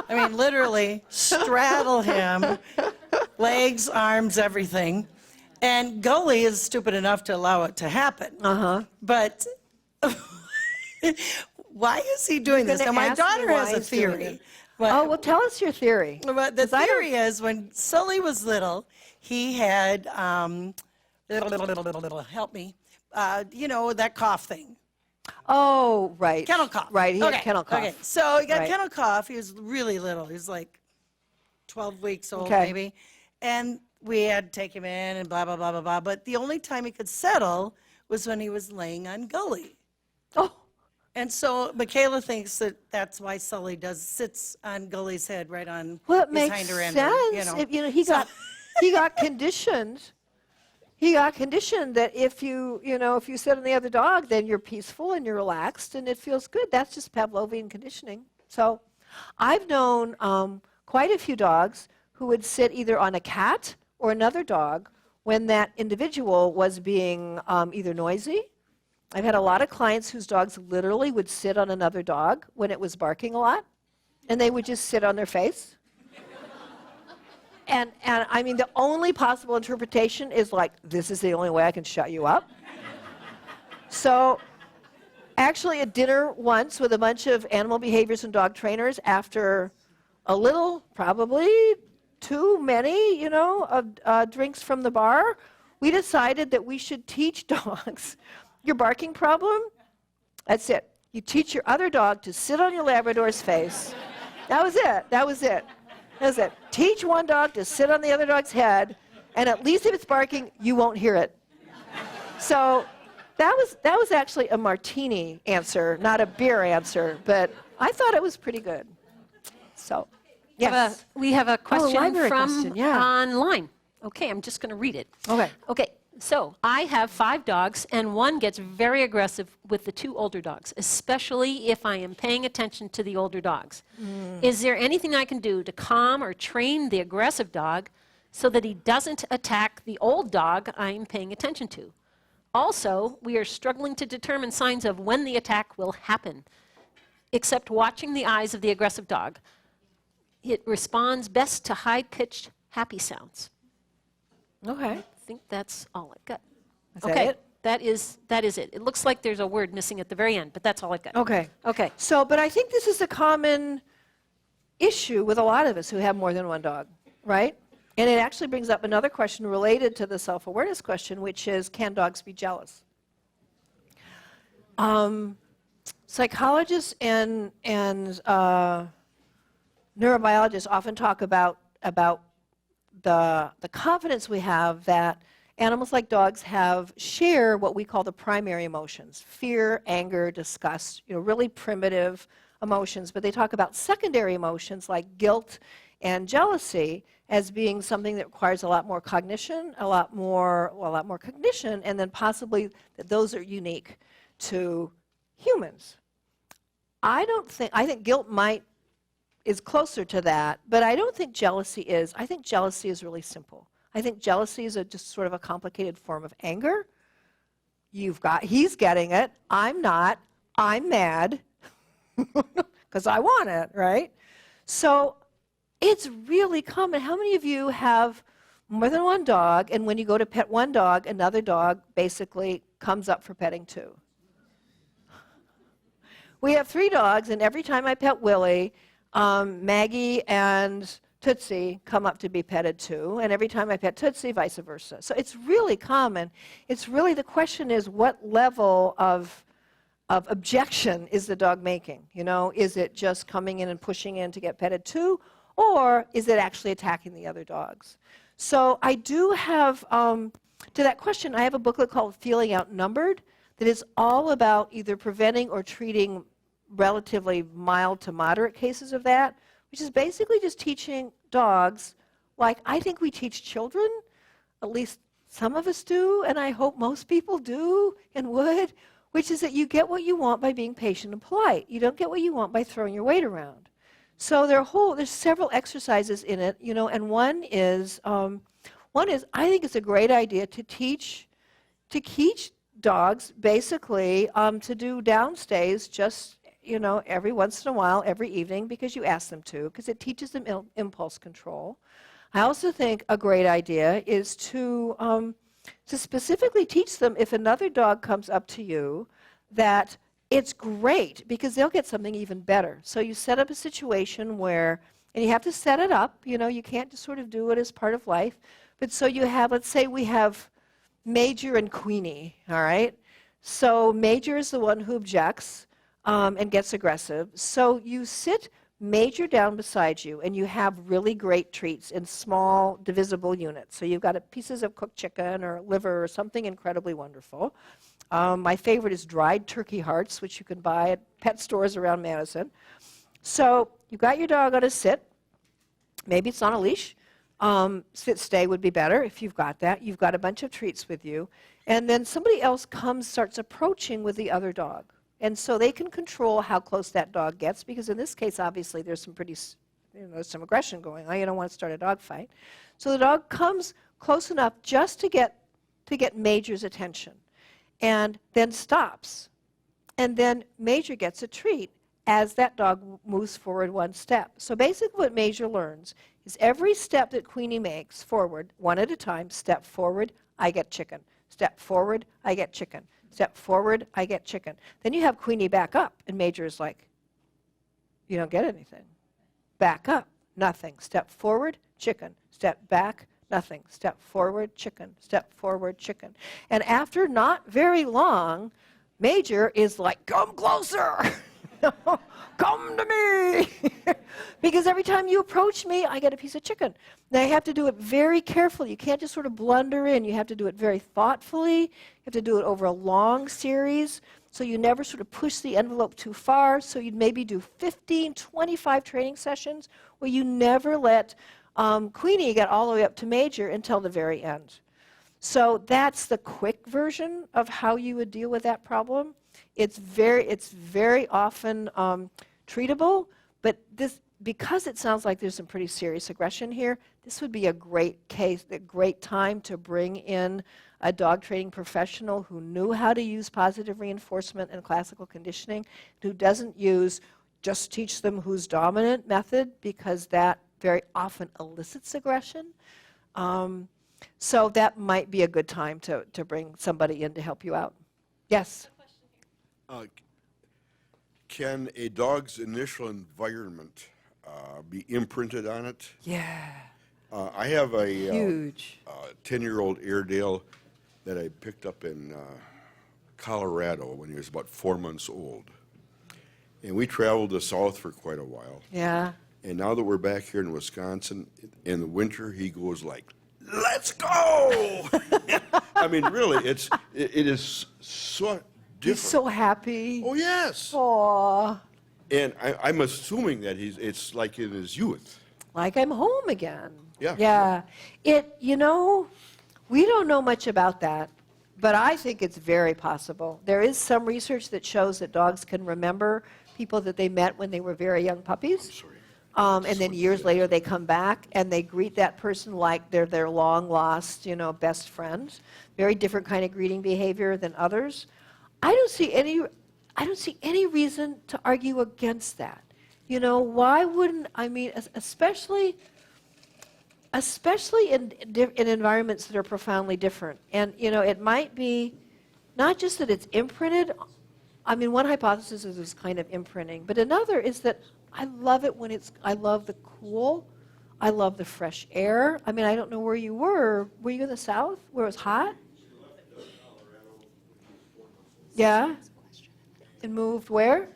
I mean, literally straddle him, legs, arms, everything. And Gully is stupid enough to allow it to happen. But why is he doing this? gonna Now, my ask me daughter why has a he's doing theory. it. But- Oh, well, tell us your theory. but the theory is when Sully was little, he had, help me, that cough thing. Oh, right. Kennel cough. Right, he had Okay, kennel cough. Okay, so he got Right. kennel cough. He was really little. He was like 12 weeks old, Okay. maybe. And we had to take him in and blah, blah, blah, blah, blah. But the only time he could settle was when he was laying on Gully. Oh, And so Michaela thinks that that's why Sully sits on Gully's head right on well, it his makes hinder end. sense. If, he got conditioned. He got conditioned that if you sit on the other dog, then you're peaceful and you're relaxed and it feels good. That's just Pavlovian conditioning. So I've known quite a few dogs who would sit either on a cat or another dog when that individual was being either noisy. I've had a lot of clients whose dogs literally would sit on another dog when it was barking a lot, and they would just sit on their face. And I mean, the only possible interpretation is like, this is the only way I can shut you up. So actually at dinner once with a bunch of animal behaviorists and dog trainers, after a little, probably too many, drinks from the bar, we decided that we should teach dogs your barking problem. That's it. You teach your other dog to sit on your Labrador's face. That was it. That was it. That was it. Teach one dog to sit on the other dog's head, and at least if it's barking, you won't hear it. So that was actually a martini answer, not a beer answer, but I thought it was pretty good. So, yes. We have a question library from question, yeah. online. Okay, I'm just going to read it. Okay. Okay, so I have 5 dogs, and one gets very aggressive with the 2 older dogs, especially if I am paying attention to the older dogs. Is there anything I can do to calm or train the aggressive dog so that he doesn't attack the old dog I'm paying attention to? Also, we are struggling to determine signs of when the attack will happen, except watching the eyes of the aggressive dog. It responds best to high-pitched, happy sounds. Okay. I think that's all I've got. Is that Okay, it? that is it. It looks like there's a word missing at the very end, but that's all I've got. Okay. Okay. So, but I think this is a common issue with a lot of us who have more than one dog, right? And it actually brings up another question related to the self-awareness question, which is, can dogs be jealous? Psychologists and neurobiologists often talk about the confidence we have that animals like dogs share what we call the primary emotions: fear, anger, disgust, really primitive emotions. But they talk about secondary emotions like guilt and jealousy as being something that requires a lot more cognition, a lot more cognition, and then possibly that those are unique to humans. I think guilt is closer to that, but I don't think jealousy is. I think jealousy is really simple. I think jealousy is just sort of a complicated form of anger. He's getting it, I'm not, I'm mad, because I want it, right? So it's really common. How many of you have more than one dog, and when you go to pet one dog, another dog basically comes up for petting too. We have 3 dogs, and every time I pet Willie, Maggie and Tootsie come up to be petted too, and every time I pet Tootsie, vice versa. So it's really common. It's really, the question is, what level of objection is the dog making? You know, is it just coming in and pushing in to get petted too, or is it actually attacking the other dogs? So I do have, to that question, I have a booklet called Feeling Outnumbered that is all about either preventing or treating relatively mild to moderate cases of that, which is basically just teaching dogs, like I think we teach children, at least some of us do, and I hope most people do and would, which is that you get what you want by being patient and polite. You don't get what you want by throwing your weight around. So there's several exercises in it, you know, and one is I think it's a great idea to teach dogs basically to do downstays just, you know, every once in a while, every evening, because you ask them to, because it teaches them impulse control. I also think a great idea is to specifically teach them, if another dog comes up to you, that it's great because they'll get something even better. So you set up a situation where, and you have to set it up, you know, you can't just sort of do it as part of life. But so you have, let's say we have Major and Queenie, all right? So Major is the one who objects and gets aggressive. So you sit Major down beside you, and you have really great treats in small, divisible units. So you've got pieces of cooked chicken or liver or something incredibly wonderful. My favorite is dried turkey hearts, which you can buy at pet stores around Madison. So you've got your dog on a sit. Maybe it's on a leash. Sit-stay would be better if you've got that. You've got a bunch of treats with you. And then somebody else starts approaching with the other dog. And so they can control how close that dog gets, because in this case, obviously, there's some there's some aggression going on. You don't want to start a dog fight. So the dog comes close enough just to get Major's attention, and then stops. And then Major gets a treat as that dog moves forward one step. So basically what Major learns is every step that Queenie makes forward, one at a time, step forward, I get chicken. Step forward, I get chicken. Step forward, I get chicken. Then you have Queenie back up, and Major is like, you don't get anything. Back up, nothing. Step forward, chicken. Step back, nothing. Step forward, chicken. Step forward, chicken. And after not very long, Major is like, come closer. Come to me. Because every time you approach me, I get a piece of chicken. Now, you have to do it very carefully. You can't just sort of blunder in. You have to do it very thoughtfully. You have to do it over a long series, so you never sort of push the envelope too far. So you'd maybe do 15, 25 training sessions where you never let Queenie get all the way up to Major until the very end. So that's the quick version of how you would deal with that problem. It's very often treatable, but because it sounds like there's some pretty serious aggression here, this would be a great time to bring in a dog training professional who knew how to use positive reinforcement and classical conditioning, who doesn't use just teach them who's dominant method, because that very often elicits aggression. So that might be a good time to bring somebody in to help you out. Yes? Can a dog's initial environment be imprinted on it? Yeah. I have a Huge. 10-year-old Airedale that I picked up in Colorado when he was about 4 months old. And we traveled the south for quite a while. Yeah. And now that we're back here in Wisconsin, in the winter, he goes like, let's go! I mean, really, it is so different. He's so happy. Oh, yes. Aww. And I'm assuming that it's like in his youth. Like I'm home again. Yeah. Yeah. We don't know much about that, but I think it's very possible. There is some research that shows that dogs can remember people that they met when they were very young puppies. And then years later they come back and they greet that person like they're their long lost, best friend. Very different kind of greeting behavior than others. I don't see any reason to argue against that. Why wouldn't, especially in environments that are profoundly different. And, it might be not just that it's imprinted. I mean, one hypothesis is it's kind of imprinting, but another is that I love it when I love the cool. I love the fresh air. I mean, I don't know where you were. Were you in the South where it was hot? Yeah. And moved where?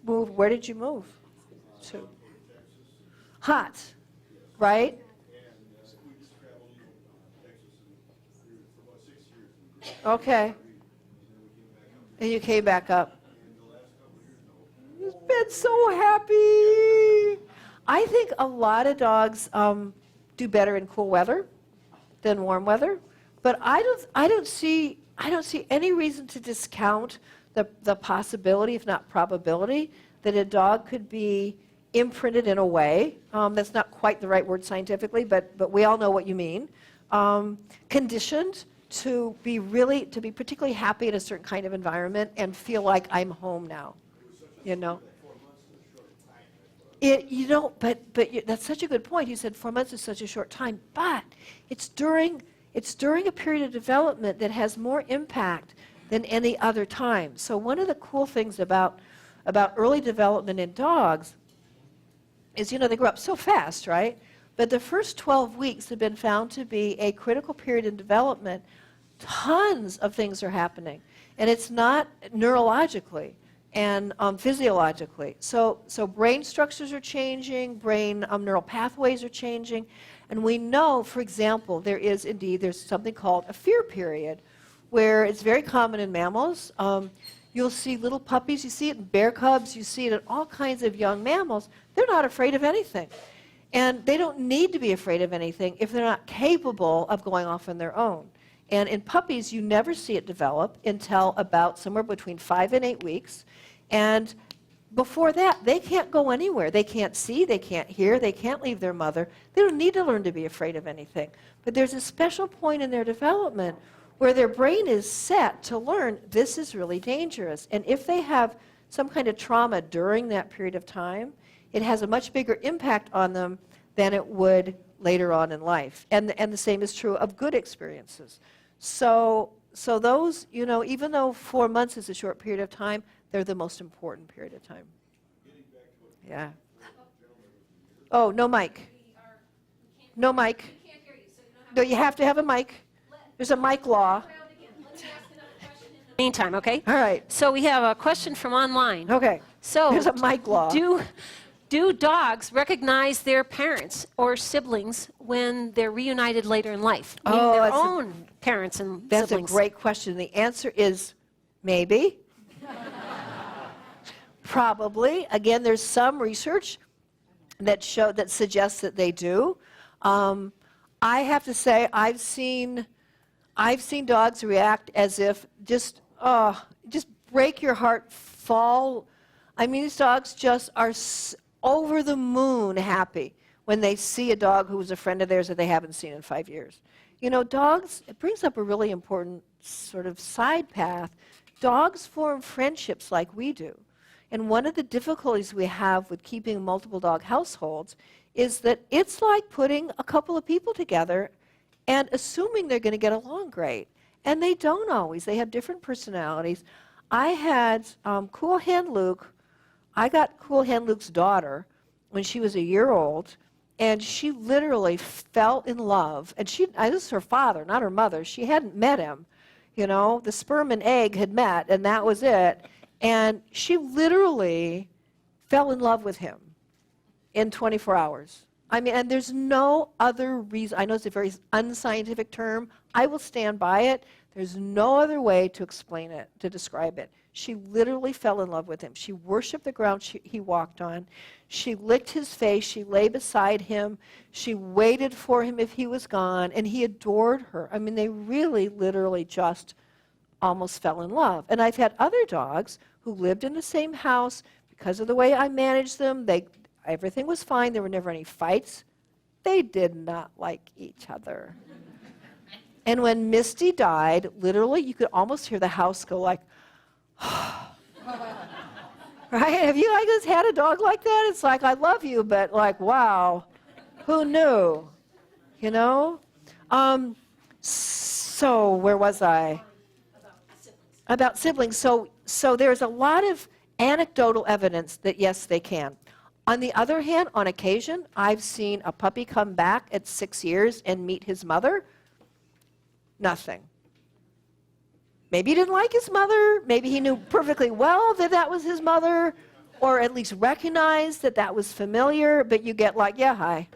Where did you move to? Hot, right? Okay. And you came back up. You've been so happy. I think a lot of dogs do better in cool weather than warm weather, but I don't see any reason to discount the possibility, if not probability, that a dog could be imprinted in a way that's not quite the right word scientifically, but we all know what you mean. Conditioned to be particularly happy in a certain kind of environment and feel like I'm home now, you know. That's such a good point. You said 4 months is such a short time, but it's during a period of development that has more impact than any other time. So one of the cool things about early development in dogs is, they grow up so fast, right? But the first 12 weeks have been found to be a critical period in development. Tons of things are happening, and it's not neurologically and physiologically. So brain structures are changing, brain neural pathways are changing, and we know, for example, there's something called a fear period, where it's very common in mammals. You'll see little puppies, you see it in bear cubs, you see it in all kinds of young mammals. They're not afraid of anything. And they don't need to be afraid of anything if they're not capable of going off on their own. And in puppies, you never see it develop until about somewhere between 5 and 8 weeks. And before that, they can't go anywhere. They can't see, they can't hear, they can't leave their mother. They don't need to learn to be afraid of anything. But there's a special point in their development where their brain is set to learn this is really dangerous. And if they have some kind of trauma during that period of time, it has a much bigger impact on them than it would later on in life. And the same is true of good experiences. So those, even though 4 months is a short period of time, they're the most important period of time. Yeah. Oh, no mic. No mic. No, you have to have a mic. There's a mic law. Meantime, okay? All right. So we have a question from online. Okay. So There's a mic law. Do dogs recognize their parents or siblings when they're reunited later in life? Meaning their own parents and That's siblings. a great question. The answer is maybe. Probably. Again, there's some research that suggests that they do. I have to say, I've seen dogs react as if just break your heart, fall. I mean, these dogs just are over the moon happy when they see a dog who was a friend of theirs that they haven't seen in 5 years. Dogs, it brings up a really important sort of side path. Dogs form friendships like we do. And one of the difficulties we have with keeping multiple dog households is that it's like putting a couple of people together and assuming they're going to get along great. And they don't always. They have different personalities. I had Cool Hand Luke. I got Cool Hand Luke's daughter when she was a year old, and she literally fell in love. And this is her father, not her mother. She hadn't met him. The sperm and egg had met, and that was it. And she literally fell in love with him in 24 hours. I mean, and there's no other reason. I know it's a very unscientific term. I will stand by it. There's no other way to explain it, to describe it. She literally fell in love with him. She worshiped the ground he walked on. She licked his face. She lay beside him. She waited for him if he was gone, and he adored her. I mean, they really, literally just almost fell in love. And I've had other dogs who lived in the same house. Because of the way I managed them, everything was fine. There were never any fights. They did not like each other. And when Misty died, literally, you could almost hear the house go like, right? Have you guys had a dog like that? It's like, I love you, but like, wow, who knew? So where was I? About siblings. So there's a lot of anecdotal evidence that yes, they can. On the other hand, on occasion, I've seen a puppy come back at 6 years and meet his mother. Nothing. Maybe he didn't like his mother. Maybe he knew perfectly well that that was his mother, or at least recognized that that was familiar. But you get like, yeah, hi.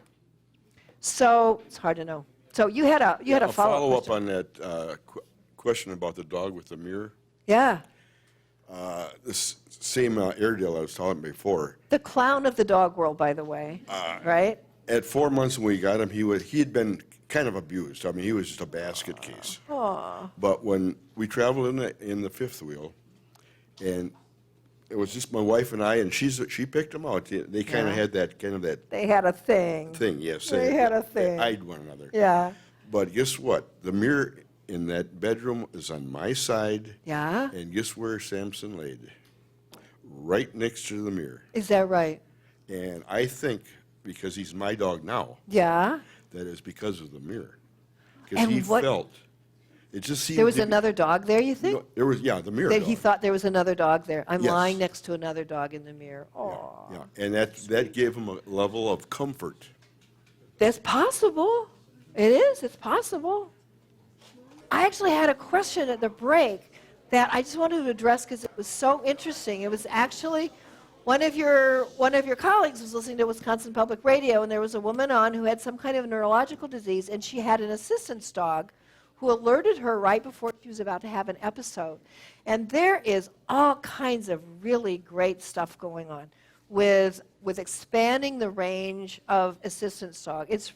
So it's hard to know. So you had a follow-up on that question about the dog with the mirror. Yeah. This same Airedale I was talking before. The clown of the dog world, by the way, right? At 4 months when we got him, he had been kind of abused. I mean, he was just a basket case. Aww. But when we traveled in the fifth wheel, and it was just my wife and I, and she picked him out. They kind of had that They had a thing. yes. They had a thing. They eyed one another. Yeah. But guess what? The mirror in that bedroom is on my side. Yeah? And guess where Samson laid? Right next to the mirror. Is that right? And I think, because he's my dog now, Yeah. that is because of the mirror. Because And he what- felt. It just seemed There was to be- another dog there, you think? No, there was, the mirror That dog. he thought there was another dog there. I'm Yes. lying next to another dog in the mirror. Oh. Yeah, and that gave him a level of comfort. That's possible. It is. It's possible. I actually had a question at the break that I just wanted to address because it was so interesting. It was actually one of your colleagues was listening to Wisconsin Public Radio, and there was a woman on who had some kind of neurological disease, and she had an assistance dog who alerted her right before she was about to have an episode. And there is all kinds of really great stuff going on with expanding the range of assistance dog. It's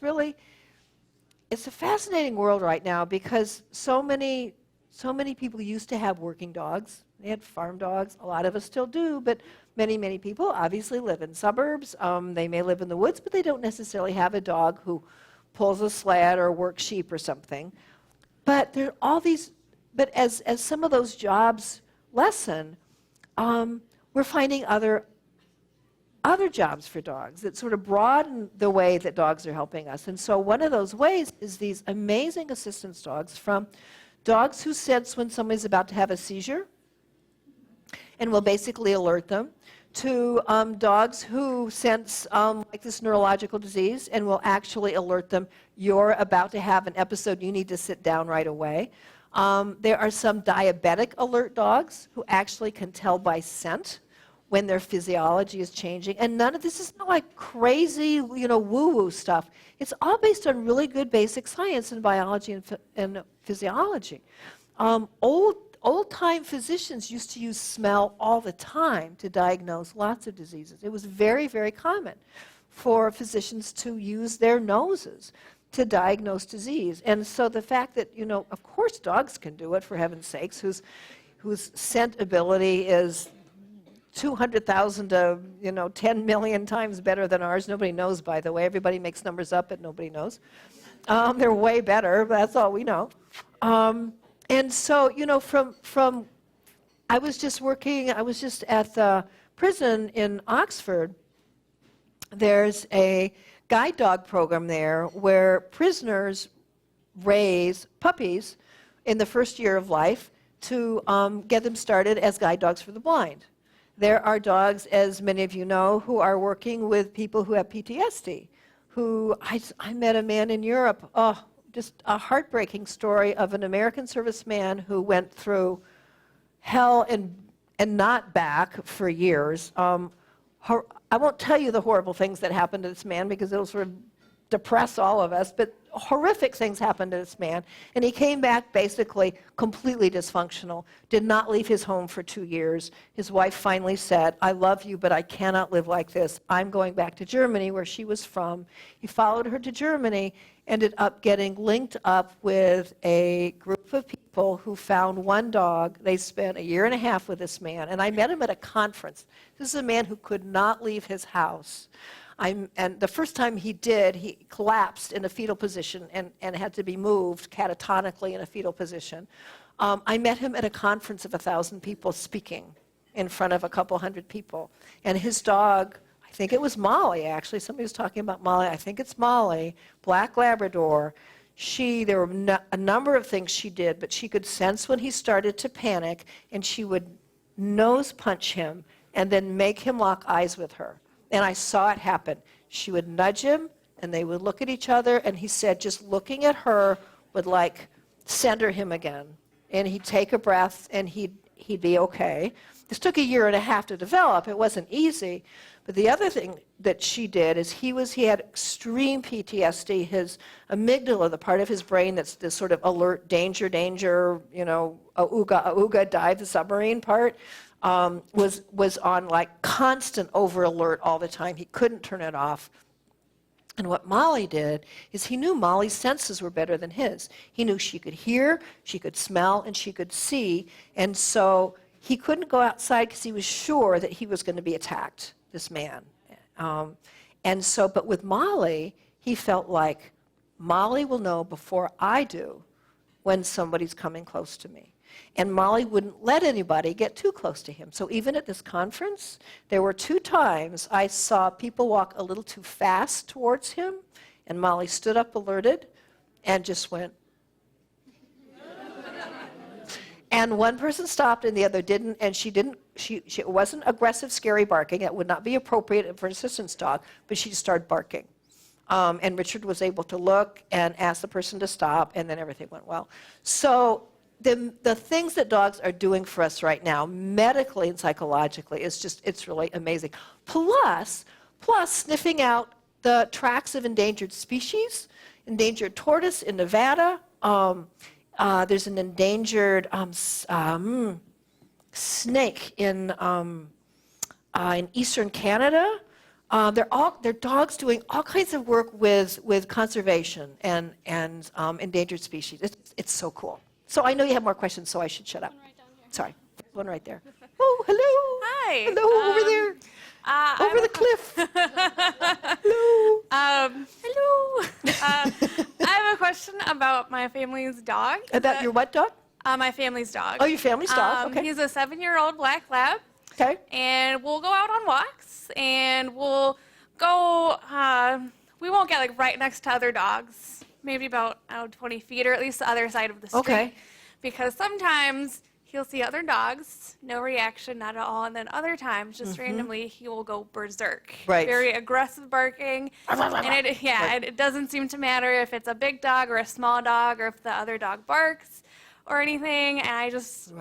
a fascinating world right now because so many people used to have working dogs. They had farm dogs. A lot of us still do, but many, many people obviously live in suburbs. They may live in the woods, but they don't necessarily have a dog who pulls a sled or works sheep or something. But there are all these. But as some of those jobs lessen, we're finding other jobs for dogs that sort of broaden the way that dogs are helping us. And so one of those ways is these amazing assistance dogs, from dogs who sense when somebody's about to have a seizure and will basically alert them, to dogs who sense like this neurological disease and will actually alert them, you're about to have an episode, you need to sit down right away. There are some diabetic alert dogs who actually can tell by scent when their physiology is changing. And none of this is not like crazy, woo-woo stuff. It's all based on really good basic science in biology and physiology. Old-time physicians used to use smell all the time to diagnose lots of diseases. It was very, very common for physicians to use their noses to diagnose disease. And so the fact that, of course dogs can do it, for heaven's sakes, whose scent ability is 200,000 to 10 million times better than ours. Nobody knows, by the way. Everybody makes numbers up, but nobody knows. They're way better, but that's all we know. And so, I was just at the prison in Oxford. There's a guide dog program there where prisoners raise puppies in the first year of life to get them started as guide dogs for the blind. There are dogs, as many of you know, who are working with people who have PTSD. I met a man in Europe, just a heartbreaking story of an American serviceman who went through hell and not back for years. I won't tell you the horrible things that happened to this man because it'll sort of depress all of us, but horrific things happened to this man. And he came back basically completely dysfunctional, did not leave his home for 2 years. His wife finally said, I love you, but I cannot live like this. I'm going back to Germany, where she was from. He followed her to Germany, ended up getting linked up with a group of people who found one dog. They spent 1.5 years with this man, and I met him at a conference. This is a man who could not leave his house. And the first time he did, he collapsed in a fetal position and had to be moved catatonically in a fetal position. I met him at a conference of 1,000 people speaking in front of a couple hundred people. And his dog, I think it was Molly actually, somebody was talking about Molly, I think it's Molly, black Labrador, there were a number of things she did, but she could sense when he started to panic, and she would nose punch him and then make him lock eyes with her. And I saw it happen. She would nudge him, and they would look at each other, and he said just looking at her would like center him again. And he'd take a breath, and he'd be okay. This took 1.5 years to develop. It wasn't easy. But the other thing that she did is he had extreme PTSD. His amygdala, the part of his brain that's this sort of alert, danger, auga, dive the submarine part, was on like constant over alert all the time. He couldn't turn it off. And what Molly did is he knew Molly's senses were better than his. He knew she could hear, she could smell, and she could see. And so he couldn't go outside because he was sure that he was going to be attacked, this man. But with Molly, he felt like Molly will know before I do when somebody's coming close to me. And Molly wouldn't let anybody get too close to him. So even at this conference, there were 2 times I saw people walk a little too fast towards him, and Molly stood up alerted and just went. And one person stopped and the other didn't, and it wasn't aggressive, scary barking. It would not be appropriate for an assistance dog, but she just started barking. And Richard was able to look and ask the person to stop, and then everything went well. So the things that dogs are doing for us right now, medically and psychologically, it's really amazing. Plus sniffing out the tracks of endangered species, endangered tortoise in Nevada. There's an endangered snake in eastern Canada. They're dogs doing all kinds of work with conservation and endangered species. It's so cool. So I know you have more questions, so I should shut up. One right down here. Sorry, one right there. Oh, hello. Hi. Hello, over there. Over the cliff. Hello. Hello. I have a question about my family's dog. About your what dog? My family's dog. Oh, your family's dog. Okay. He's a 7-year-old black lab. Okay. And we'll go out on walks, and we'll go, we won't get like right next to other dogs, maybe about 20 feet, or at least the other side of the street. Okay. Because sometimes he'll see other dogs, no reaction, not at all, and then other times, just randomly, he will go berserk. Right. Very aggressive barking. And it doesn't seem to matter if it's a big dog or a small dog, or if the other dog barks or anything, and I just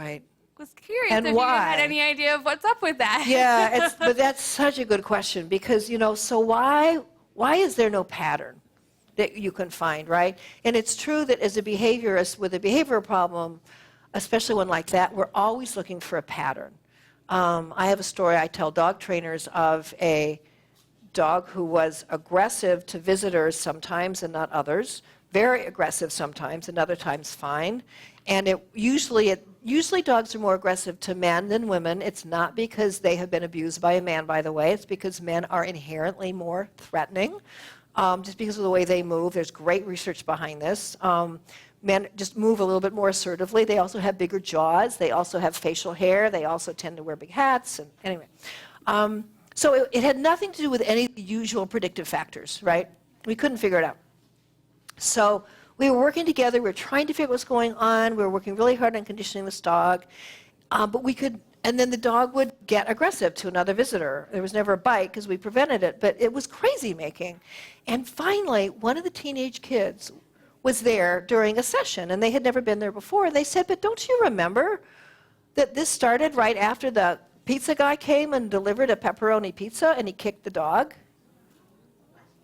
was curious And if why? you had any idea of what's up with that. Yeah, but that's such a good question, because, so why is there no pattern that you can find, right? And it's true that as a behaviorist with a behavior problem, especially one like that, we're always looking for a pattern. I have a story I tell dog trainers of a dog who was aggressive to visitors sometimes and not others, very aggressive sometimes and other times fine. And usually dogs are more aggressive to men than women. It's not because they have been abused by a man, by the way. It's because men are inherently more threatening, just because of the way they move. There's great research behind this. Men just move a little bit more assertively. They also have bigger jaws. They also have facial hair. They also tend to wear big hats. And anyway, so it had nothing to do with any of the usual predictive factors, right? We couldn't figure it out. So we were working together. We were trying to figure out what's going on. We were working really hard on conditioning this dog. And then the dog would get aggressive to another visitor. There was never a bite because we prevented it, but it was crazy making. And finally, one of the teenage kids was there during a session, and they had never been there before. And they said, but don't you remember that this started right after the pizza guy came and delivered a pepperoni pizza and he kicked the dog?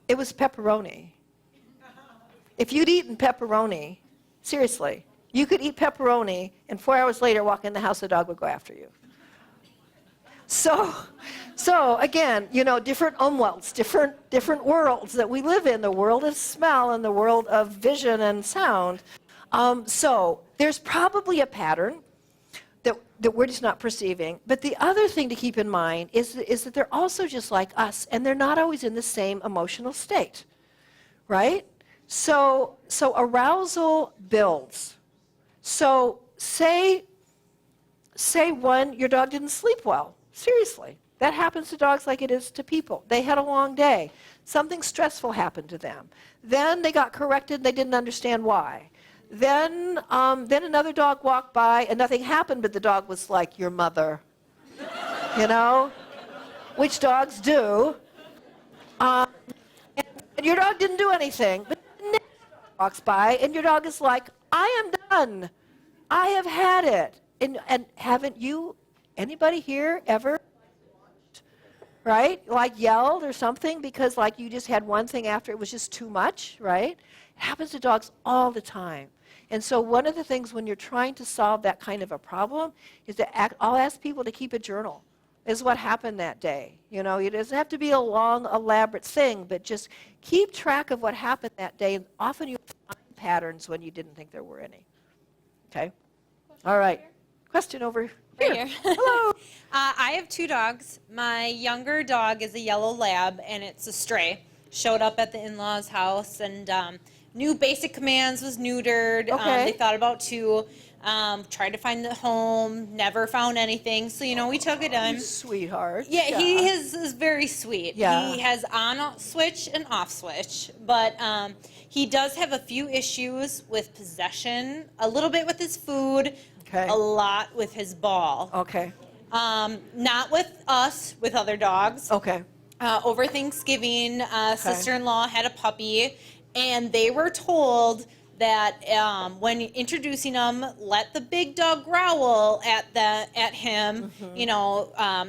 It was pepperoni. If you'd eaten pepperoni, seriously, you could eat pepperoni and 4 hours later walk in the house, the dog would go after you. So again, different umwelts, different worlds that we live in, the world of smell and the world of vision and sound. So there's probably a pattern that we're just not perceiving. But the other thing to keep in mind is that they're also just like us, and they're not always in the same emotional state, right? So arousal builds. So say your dog didn't sleep well. Seriously. That happens to dogs like it is to people. They had a long day. Something stressful happened to them. Then they got corrected. They didn't understand why. Then another dog walked by and nothing happened, but the dog was like, your mother. You know? Which dogs do. And your dog didn't do anything. But the next dog walks by and your dog is like, I am done. I have had it. And haven't you, anybody here ever, right? Like yelled or something because like you just had one thing after it was just too much, right? It happens to dogs all the time. And so one of the things when you're trying to solve that kind of a problem is I'll ask people to keep a journal. This is what happened that day. You know, it doesn't have to be a long, elaborate thing, but just keep track of what happened that day. And often you'll find patterns when you didn't think there were any. Okay? All right. Question over here. Right here. Hello. I have 2 dogs. My younger dog is a yellow lab, and it's a stray. Showed up at the in-laws' house, and knew basic commands, was neutered. Okay. They thought about 2. Tried to find the home, never found anything. So, we took it in. Sweetheart. Yeah, he is very sweet. Yeah. He has on switch and off switch, but he does have a few issues with possession, a little bit with his food, Okay. a lot with his ball. Okay. Not with us, with other dogs. Okay. Over Thanksgiving, sister-in-law had a puppy, and they were told that when introducing him, let the big dog growl at him.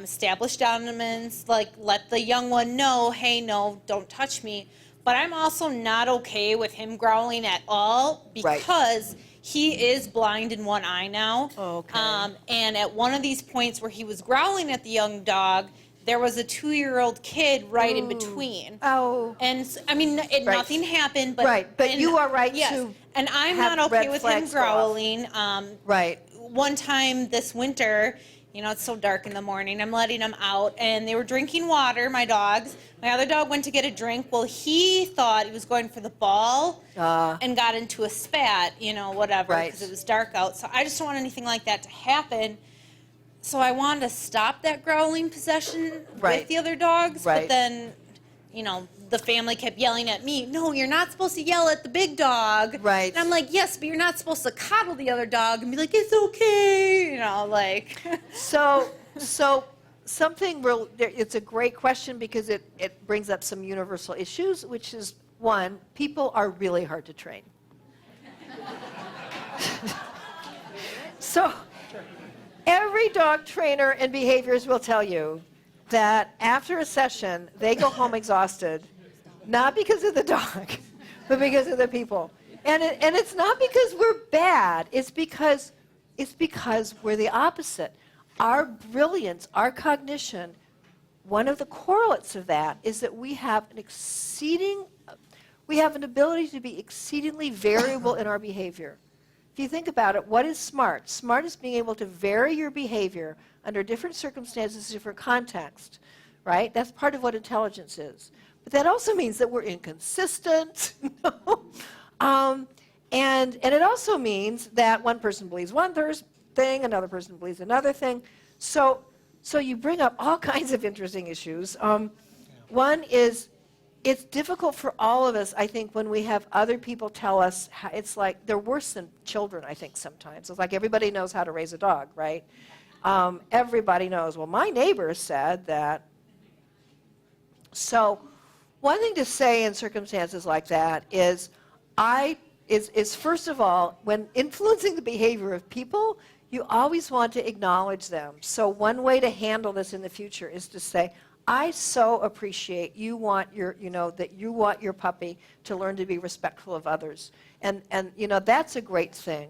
Establish dominance, like let the young one know, hey, no, don't touch me. But I'm also not okay with him growling at all because he is blind in one eye now. Okay. And at one of these points where he was growling at the young dog, there was a 2-year-old kid right in between. Oh. And nothing happened, but Right, but you are right yes, to and I'm have not okay red with him flags go off. growling. Right. One time this winter, it's so dark in the morning, I'm letting them out, and they were drinking water, my dogs. My other dog went to get a drink. Well, he thought he was going for the ball and got into a spat, whatever, Right. because it was dark out. So I just don't want anything like that to happen. So I wanted to stop that growling possession Right. with the other dogs, Right. but then, the family kept yelling at me, no, you're not supposed to yell at the big dog. Right. And I'm like, yes, but you're not supposed to coddle the other dog and be like, it's okay, So something real. It's a great question because it brings up some universal issues, which is one, people are really hard to train. So every dog trainer and behaviorist will tell you that after a session, they go home exhausted, not because of the dog, but because of the people. And it's not because we're bad. It's because we're the opposite. Our brilliance, our cognition, one of the correlates of that is that we have an ability to be exceedingly variable in our behavior. If you think about it, what is smart? Smart is being able to vary your behavior under different circumstances, different contexts, right? That's part of what intelligence is. But that also means that we're inconsistent. And it also means that one person believes one thing, another person believes another thing. So you bring up all kinds of interesting issues. One is, it's difficult for all of us, I think, when we have other people tell us, it's like they're worse than children, I think, sometimes. It's like everybody knows how to raise a dog, right? Everybody knows, well, my neighbor said that. So one thing to say in circumstances like that is first of all, when influencing the behavior of people, you always want to acknowledge them. So one way to handle this in the future is to say, I so appreciate you want that you want your puppy to learn to be respectful of others. And that's a great thing.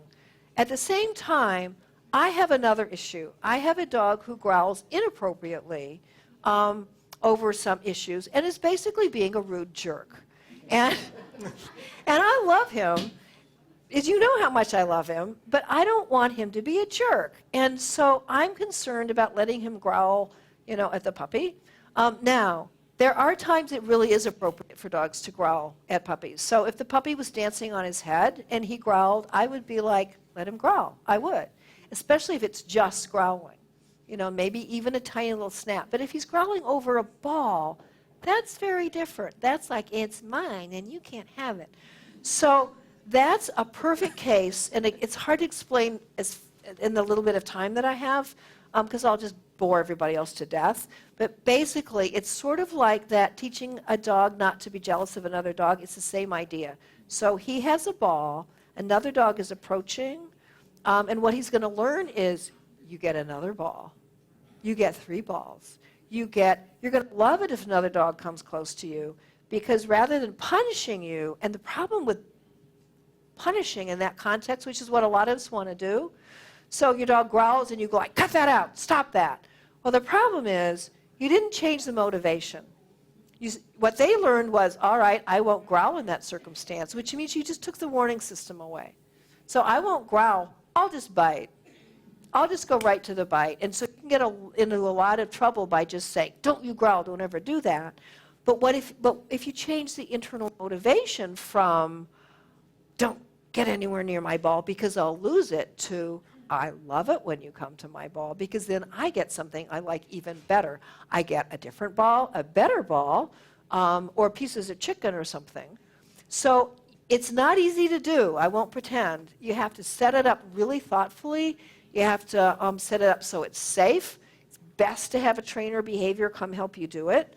At the same time, I have another issue. I have a dog who growls inappropriately over some issues and is basically being a rude jerk. And I love him. As you know how much I love him, but I don't want him to be a jerk. And so I'm concerned about letting him growl, at the puppy. Now, there are times it really is appropriate for dogs to growl at puppies. So if the puppy was dancing on his head and he growled, I would be like, let him growl. I would, especially if it's just growling. you know, maybe even a tiny little snap. But if he's growling over a ball, that's very different. That's like, it's mine and you can't have it. So that's a perfect case, and it's hard to explain in the little bit of time that I have, because I'll just bore everybody else to death. But basically, it's sort of like that teaching a dog not to be jealous of another dog. It's the same idea. So he has a ball, another dog is approaching, and what he's going to learn is you get another ball. You get 3 balls. You're going to love it if another dog comes close to you, because rather than punishing you, and the problem with punishing in that context, which is what a lot of us want to do, so your dog growls and you go like, cut that out, stop that. Well, the problem is you didn't change the motivation. What they learned was, all right, I won't growl in that circumstance, which means you just took the warning system away. So I won't growl, I'll just bite. I'll just go right to the bite. And so you can get into a lot of trouble by just saying, don't you growl, don't ever do that. But if you change the internal motivation from, don't get anywhere near my ball because I'll lose it, to, I love it when you come to my ball because then I get something I like even better. I get a different ball, a better ball, or pieces of chicken or something. So it's not easy to do, I won't pretend. You have to set it up really thoughtfully. You have to set it up so it's safe. It's best to have a trainer behavior come help you do it.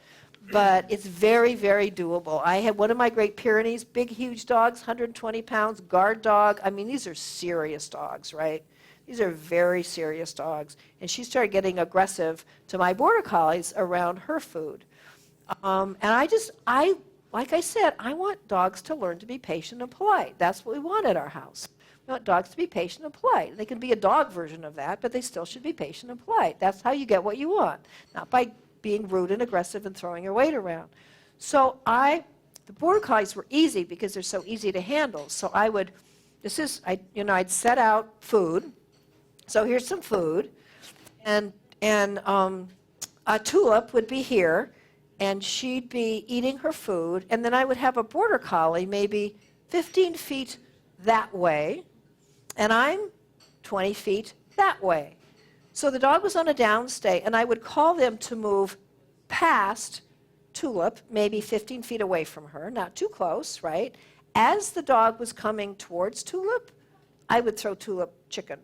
But it's very, very doable. I had one of my Great Pyrenees, big, huge dogs, 120 pounds, guard dog. I mean, these are serious dogs, right? These are very serious dogs. And she started getting aggressive to my Border Collies around her food. And like I said, I want dogs to learn to be patient and polite. That's what we want at our house. We want dogs to be patient and polite. They can be a dog version of that, but they still should be patient and polite. That's how you get what you want, not by being rude and aggressive and throwing your weight around. So the Border Collies were easy because they're so easy to handle. So I'd set out food. So here's some food, and a Tulip would be here, and she'd be eating her food, and then I would have a Border Collie maybe 15 feet that way, and I'm 20 feet that way. So the dog was on a downstay, and I would call them to move past Tulip, maybe 15 feet away from her, not too close, right? As the dog was coming towards Tulip, I would throw Tulip chicken.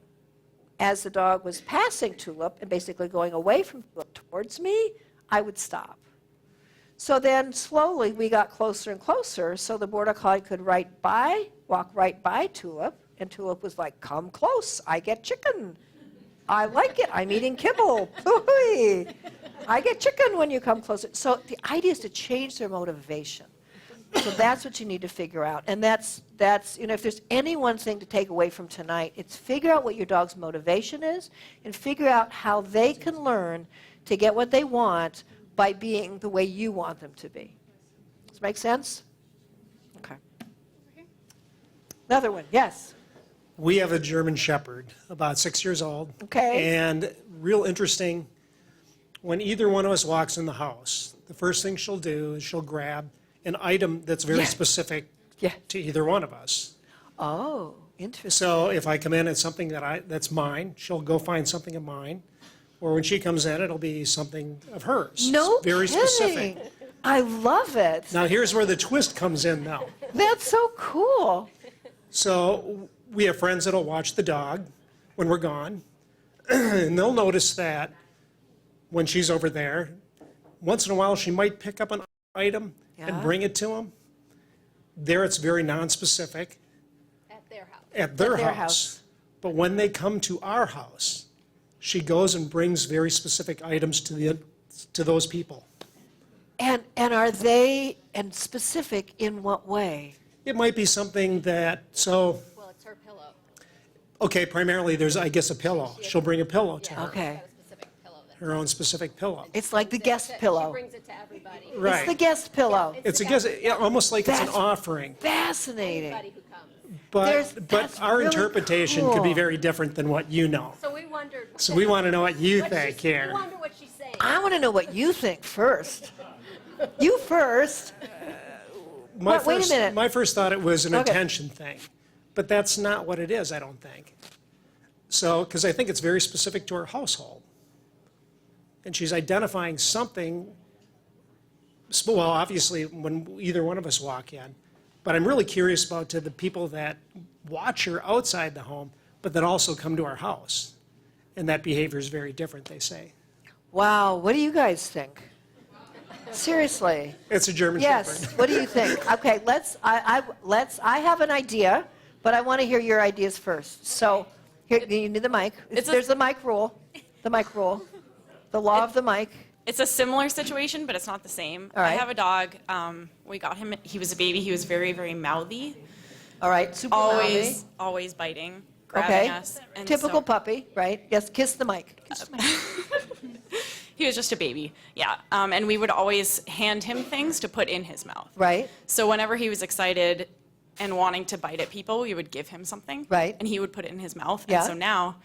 As the dog was passing Tulip and basically going away from Tulip towards me, I would stop. So then slowly we got closer and closer, so the Border Collie could walk right by Tulip, and Tulip was like, come close, I get chicken. I like it, I'm eating kibble. I get chicken when you come closer. So the idea is to change their motivation. So that's what you need to figure out. And that's if there's any one thing to take away from tonight, it's figure out what your dog's motivation is and figure out how they can learn to get what they want by being the way you want them to be. Does that make sense? Okay. Another one, yes. We have a German Shepherd, about 6 years old. Okay. And real interesting, when either one of us walks in the house, the first thing she'll do is she'll grab an item that's very specific to either one of us. Oh, interesting. So if I come in, it's something that's mine. She'll go find something of mine. Or when she comes in, it'll be something of hers. No It's very kidding. specific. I love it. Now here's where the twist comes in now. That's so cool. So we have friends that'll watch the dog when we're gone, and they'll notice that when she's over there, once in a while she might pick up an item and bring it to them. There it's very nonspecific. At their house. At their house. But when they come to our house, she goes and brings very specific items to those people. And are they specific in what way? It might be something that, Well, it's her pillow. okay, primarily there's, I guess, a pillow. She'll bring a pillow to her, Okay. her own specific pillow. It's like the guest pillow. She brings it to everybody. Right. It's the guest pillow. It's a guess, almost like it's an That's offering. Fascinating. Everybody who comes. But that's our really interpretation could be cool. very different than what you know. So we wondered. So we want to know what you what think she's- here. We wonder what she's saying. I want to know what you think first. You first. Wait a minute. My first thought it was an Okay. attention thing, but that's not what it is, I don't think. So, because I think it's very specific to our household. and she's identifying something, well, obviously, when either one of us walk in. But I'm really curious about to the people that watch her outside the home, but that also come to our house. And that behavior is very different, they say. Wow, what do you guys think? Seriously. It's a German Yes, Shepherd. what do you think? Okay, I have an idea, but I want to hear your ideas first. So, here, you need the mic. There's the mic rule. The mic rule. The law of the mic. It's a similar situation, but it's not the same. All right. I have a dog. We got him. He was a baby. He was very, very mouthy. All right, super mouthy. Always biting, grabbing us. And Typical so- puppy, right? Yes, kiss the mic. Kiss the mic. He was just a baby, yeah. And we would always hand him things to put in his mouth. Right. So whenever he was excited and wanting to bite at people, we would give him something. Right. And he would put it in his mouth. Yeah. And so now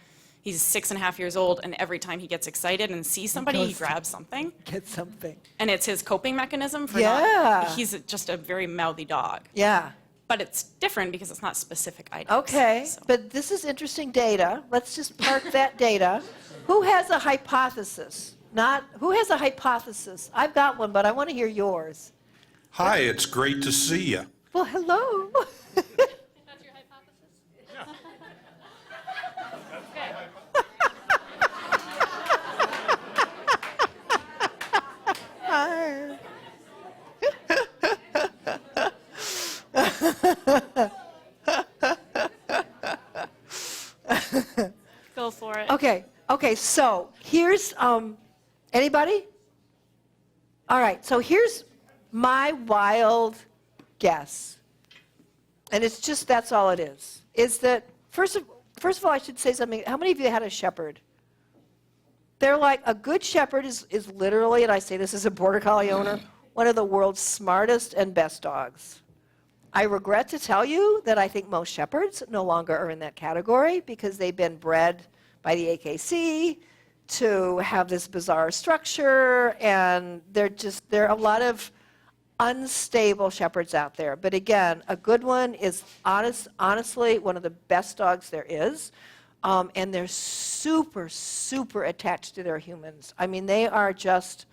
he's 6.5 years old, and every time he gets excited and sees somebody, he goes- grabs something. Get something. And it's his coping mechanism for Yeah. he's just a very mouthy dog. Yeah. But it's different because it's not specific items. Okay, So- but this is interesting data. Let's just park that data. Who has a hypothesis? Who has a hypothesis? I've got one, but I want to hear yours. Hi, it's great to see you. Well, hello. That's your hypothesis? Go for it. Okay, so here's, anybody? All right, so here's my wild guess. And it's just, that's all it is that, first of all, I should say something. How many of you had a shepherd? They're like, a good shepherd is literally, and I say this as a border collie owner, one of the world's smartest and best dogs. I regret to tell you that I think most shepherds no longer are in that category because they've been bred by the AKC to have this bizarre structure, and there are a lot of unstable shepherds out there. But again, a good one is honestly one of the best dogs there is. And they're super, super attached to their humans. I mean, they are just,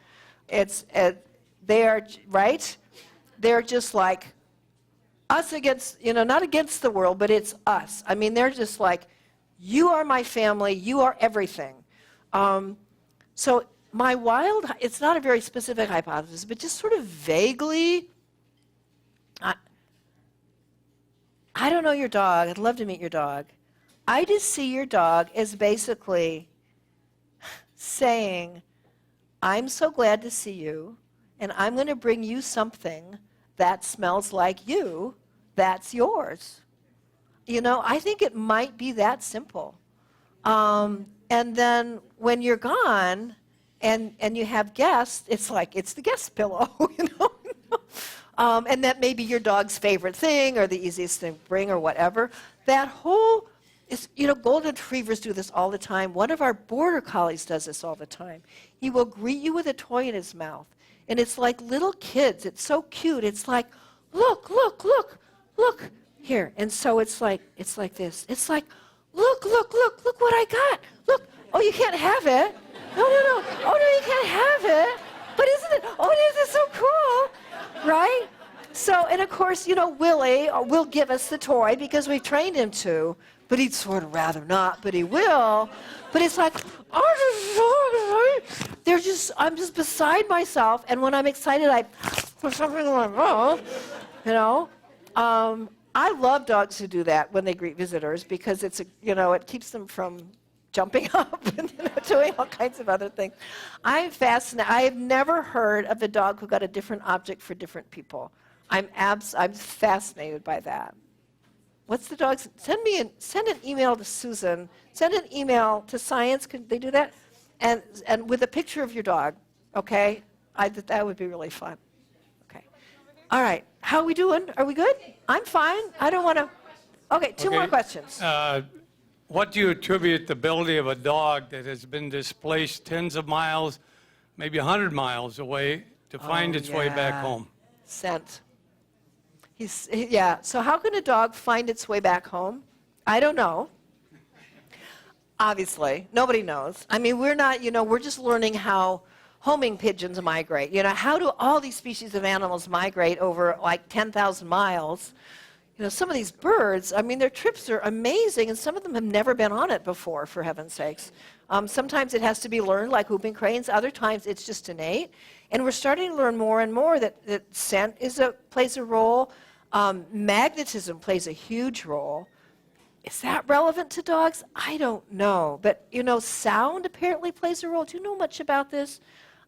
right? They're just like us against, not against the world, but it's us. I mean, they're just like, you are my family, you are everything. So it's not a very specific hypothesis, but just sort of vaguely, I don't know your dog, I'd love to meet your dog. I just see your dog as basically saying, I'm so glad to see you, and I'm going to bring you something that smells like you, that's yours. I think it might be that simple. And then when you're gone and you have guests, it's like, it's the guest pillow, and that may be your dog's favorite thing or the easiest thing to bring or whatever. That whole golden retrievers do this all the time. One of our border collies does this all the time. He will greet you with a toy in his mouth. And it's like little kids. It's so cute. It's like, look, look, look, look. Here. And so it's like this. It's like, look, look, look, look what I got. Look. Oh, you can't have it. No, no, no. Oh, no, you can't have it. But isn't it? Oh, isn't it so cool? Right? So, and of course, Willie will give us the toy because we've trained him to. But he'd sort of rather not, but he will. But it's like, I'm just beside myself, and when I'm excited, I put something in my mouth, I love dogs who do that when they greet visitors because it keeps them from jumping up and doing all kinds of other things. I'm fascinated. I have never heard of a dog who got a different object for different people. I'm fascinated by that. What's the dog's? Send an email to Susan. Send an email to Science. Can they do that? And with a picture of your dog, okay? That would be really fun. Okay. All right. How are we doing? Are we good? I'm fine. I don't want to. Okay. Two more questions. What do you attribute the ability of a dog that has been displaced tens of miles, maybe 100 miles away, to find its way back home? Scent. So how can a dog find its way back home? I don't know. obviously. Nobody knows. I mean, we're not, we're just learning how homing pigeons migrate. How do all these species of animals migrate over like 10,000 miles? Some of these birds, I mean, their trips are amazing, and some of them have never been on it before, for heaven's sakes. Sometimes it has to be learned, like whooping cranes. Other times it's just innate. And we're starting to learn more and more that scent plays a role. Magnetism plays a huge role. Is that relevant to dogs? I don't know. But, sound apparently plays a role. Do you know much about this?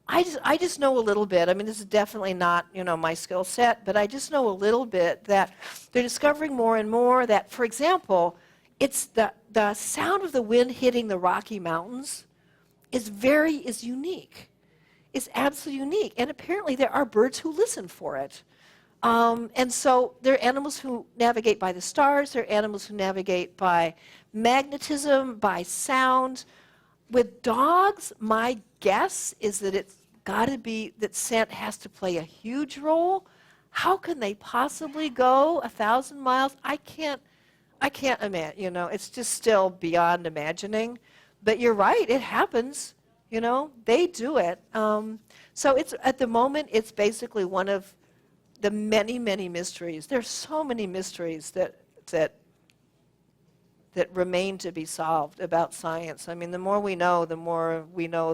I just know a little bit. I mean, this is definitely not, my skill set, but I just know a little bit that they're discovering more and more that, for example, it's the sound of the wind hitting the Rocky Mountains is unique. It's absolutely unique. And apparently there are birds who listen for it. And so there are animals who navigate by the stars. There are animals who navigate by magnetism, by sound. With dogs, my guess is that it's got to be that scent has to play a huge role. How can they possibly go 1,000 miles? I can't imagine. It's just still beyond imagining. But you're right, it happens. They do it. So it's at the moment, it's basically one of the many, many mysteries. There's so many mysteries that remain to be solved about science. I mean, the more we know, the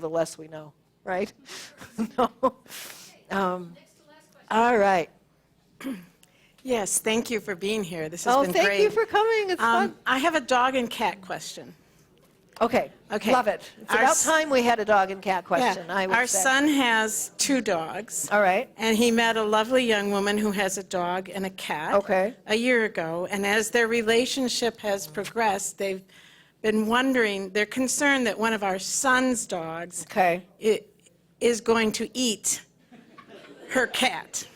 less we know, right? No. All right. Yes, thank you for being here. This has been great. Oh, thank you for coming. It's fun. I have a dog and cat question. Okay. Love it. It's about time we had a dog and cat question, I would Our say. son has 2 dogs. All right. And he met a lovely young woman who has a dog and a cat a year ago. And as their relationship has progressed, they've been wondering, they're concerned that one of our son's dogs is going to eat her cat.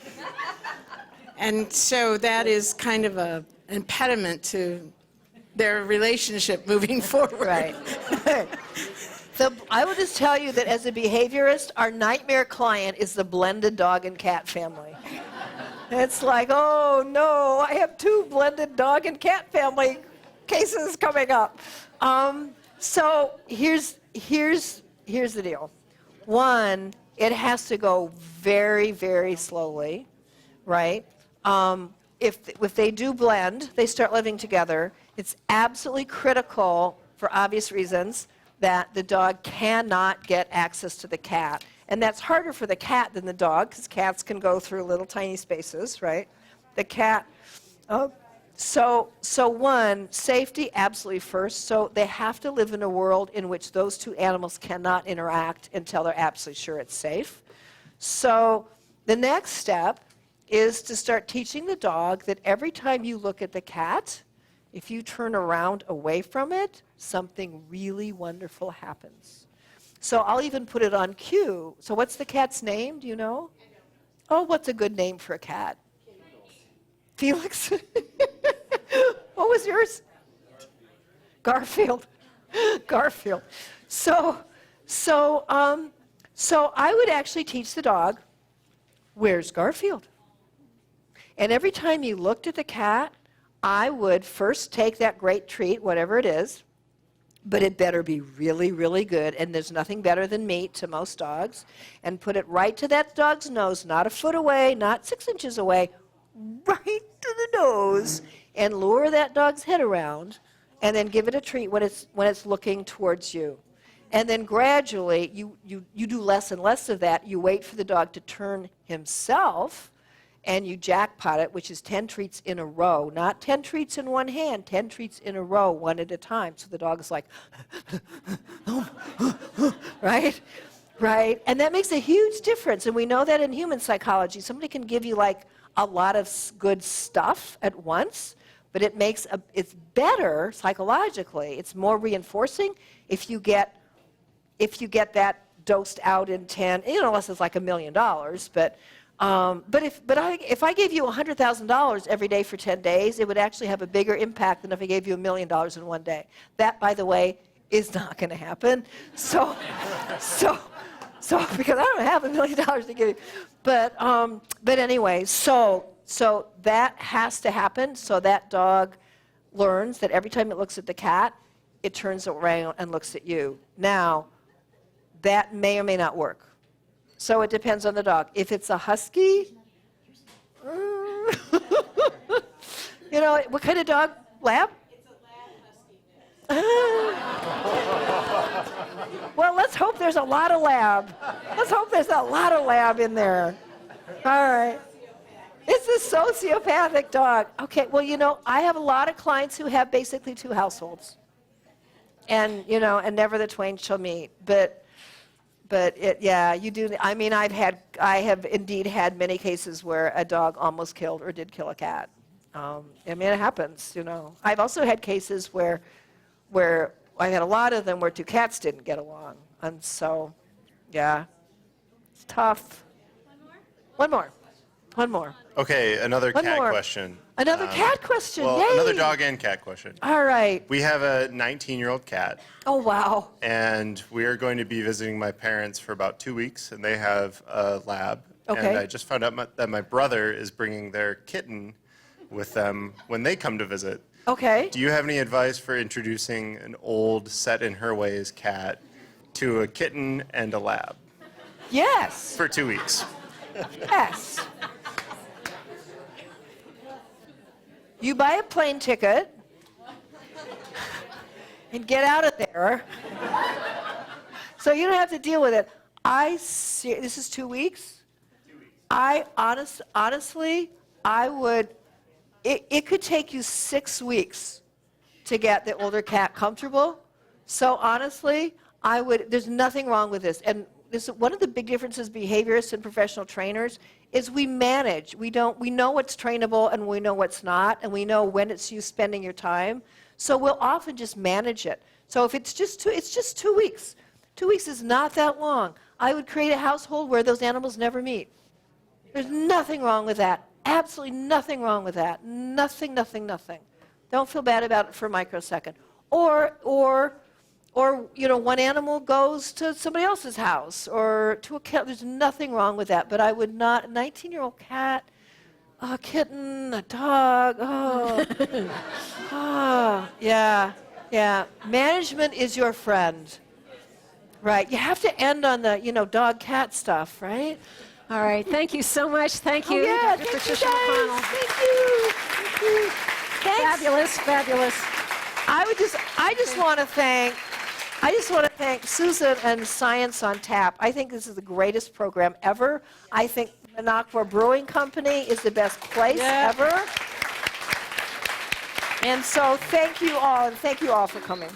And so that is kind of an impediment to their relationship moving forward. Right. So I will just tell you that as a behaviorist, our nightmare client is the blended dog and cat family. It's like, oh no, I have 2 blended dog and cat family cases coming up. So here's the deal. One, it has to go very, very slowly, right? If they do blend, they start living together, it's absolutely critical, for obvious reasons, that the dog cannot get access to the cat. And that's harder for the cat than the dog, because cats can go through little tiny spaces, right? The cat, so one, safety absolutely first. So they have to live in a world in which those 2 animals cannot interact until they're absolutely sure it's safe. So the next step is to start teaching the dog that every time you look at the cat, if you turn around away from it, something really wonderful happens. So I'll even put it on cue. So what's the cat's name? Do you know? Oh, what's a good name for a cat? Felix? What was yours? Garfield. Garfield. So I would actually teach the dog, where's Garfield? And every time you looked at the cat, I would first take that great treat, whatever it is, but it better be really, really good, and there's nothing better than meat to most dogs, and put it right to that dog's nose, not a foot away, not 6 inches away, right to the nose, and lure that dog's head around, and then give it a treat when it's looking towards you. And then gradually, you do less and less of that. You wait for the dog to turn himself, and you jackpot it, which is 10 treats in a row. Not 10 treats in one hand, 10 treats in a row, one at a time. So the dog is like, right? Right? And that makes a huge difference. And we know that in human psychology. Somebody can give you like a lot of good stuff at once, but it's better psychologically. It's more reinforcing if you get that dosed out in 10, unless it's like $1 million, but if I gave you $100,000 every day for 10 days, it would actually have a bigger impact than if I gave you $1 million in one day. That, by the way, is not going to happen. So because I don't have $1 million to give you, but anyway, so that has to happen. So that dog learns that every time it looks at the cat, it turns around and looks at you. Now, that may or may not work. So it depends on the dog. If it's a husky, you know, what kind of dog? Lab? It's a lab husky. Well, let's hope there's a lot of lab. Let's hope there's a lot of lab in there. All right. It's a sociopathic dog. Okay, well, you know, I have a lot of clients who have basically 2 households. And, you know, and never the twain shall meet. But yeah, you do. I mean, I have indeed had many cases where a dog almost killed or did kill a cat. I mean, it happens, you know. I've also had cases where I had a lot of them where 2 cats didn't get along. And so, yeah, it's tough. One more. Okay, another One cat more. question. Another cat question, Well, yay! another dog and cat question. All right. We have a 19-year-old cat, Oh, wow. and we are going to be visiting my parents for about 2 weeks, and they have a lab. Okay. And I just found out that my brother is bringing their kitten with them when they come to visit. Okay. Do you have any advice for introducing an old, set-in-her-ways cat to a kitten and a lab Yes. for 2 weeks? Yes. You buy a plane ticket and get out of there. So you don't have to deal with it. This is 2 weeks? 2 weeks. Honestly, I would, it could take you 6 weeks to get the older cat comfortable. So honestly, there's nothing wrong with this. And one of the big differences behaviorists and professional trainers is we manage. We know what's trainable and we know what's not, and we know when it's you spending your time. So we'll often just manage it. So if it's just 2 weeks. 2 weeks is not that long. I would create a household where those animals never meet. There's nothing wrong with that. Absolutely nothing wrong with that. Nothing, nothing, nothing. Don't feel bad about it for a microsecond. Or you know, one animal goes to somebody else's house or to a cat. There's nothing wrong with that. But I would not, a 19-year-old cat, a kitten, a dog, yeah. Management is your friend. Right. You have to end on the, you know, dog-cat stuff, right? All right. Thank you so much. Thank you, yeah, Dr. thank Patricia you guys. McConnell. Thank you. Thanks. Fabulous. I just want to thank Susan and Science on Tap. I think this is the greatest program ever. I think Minocqua Brewing Company is the best place ever. And so thank you all, and thank you all for coming.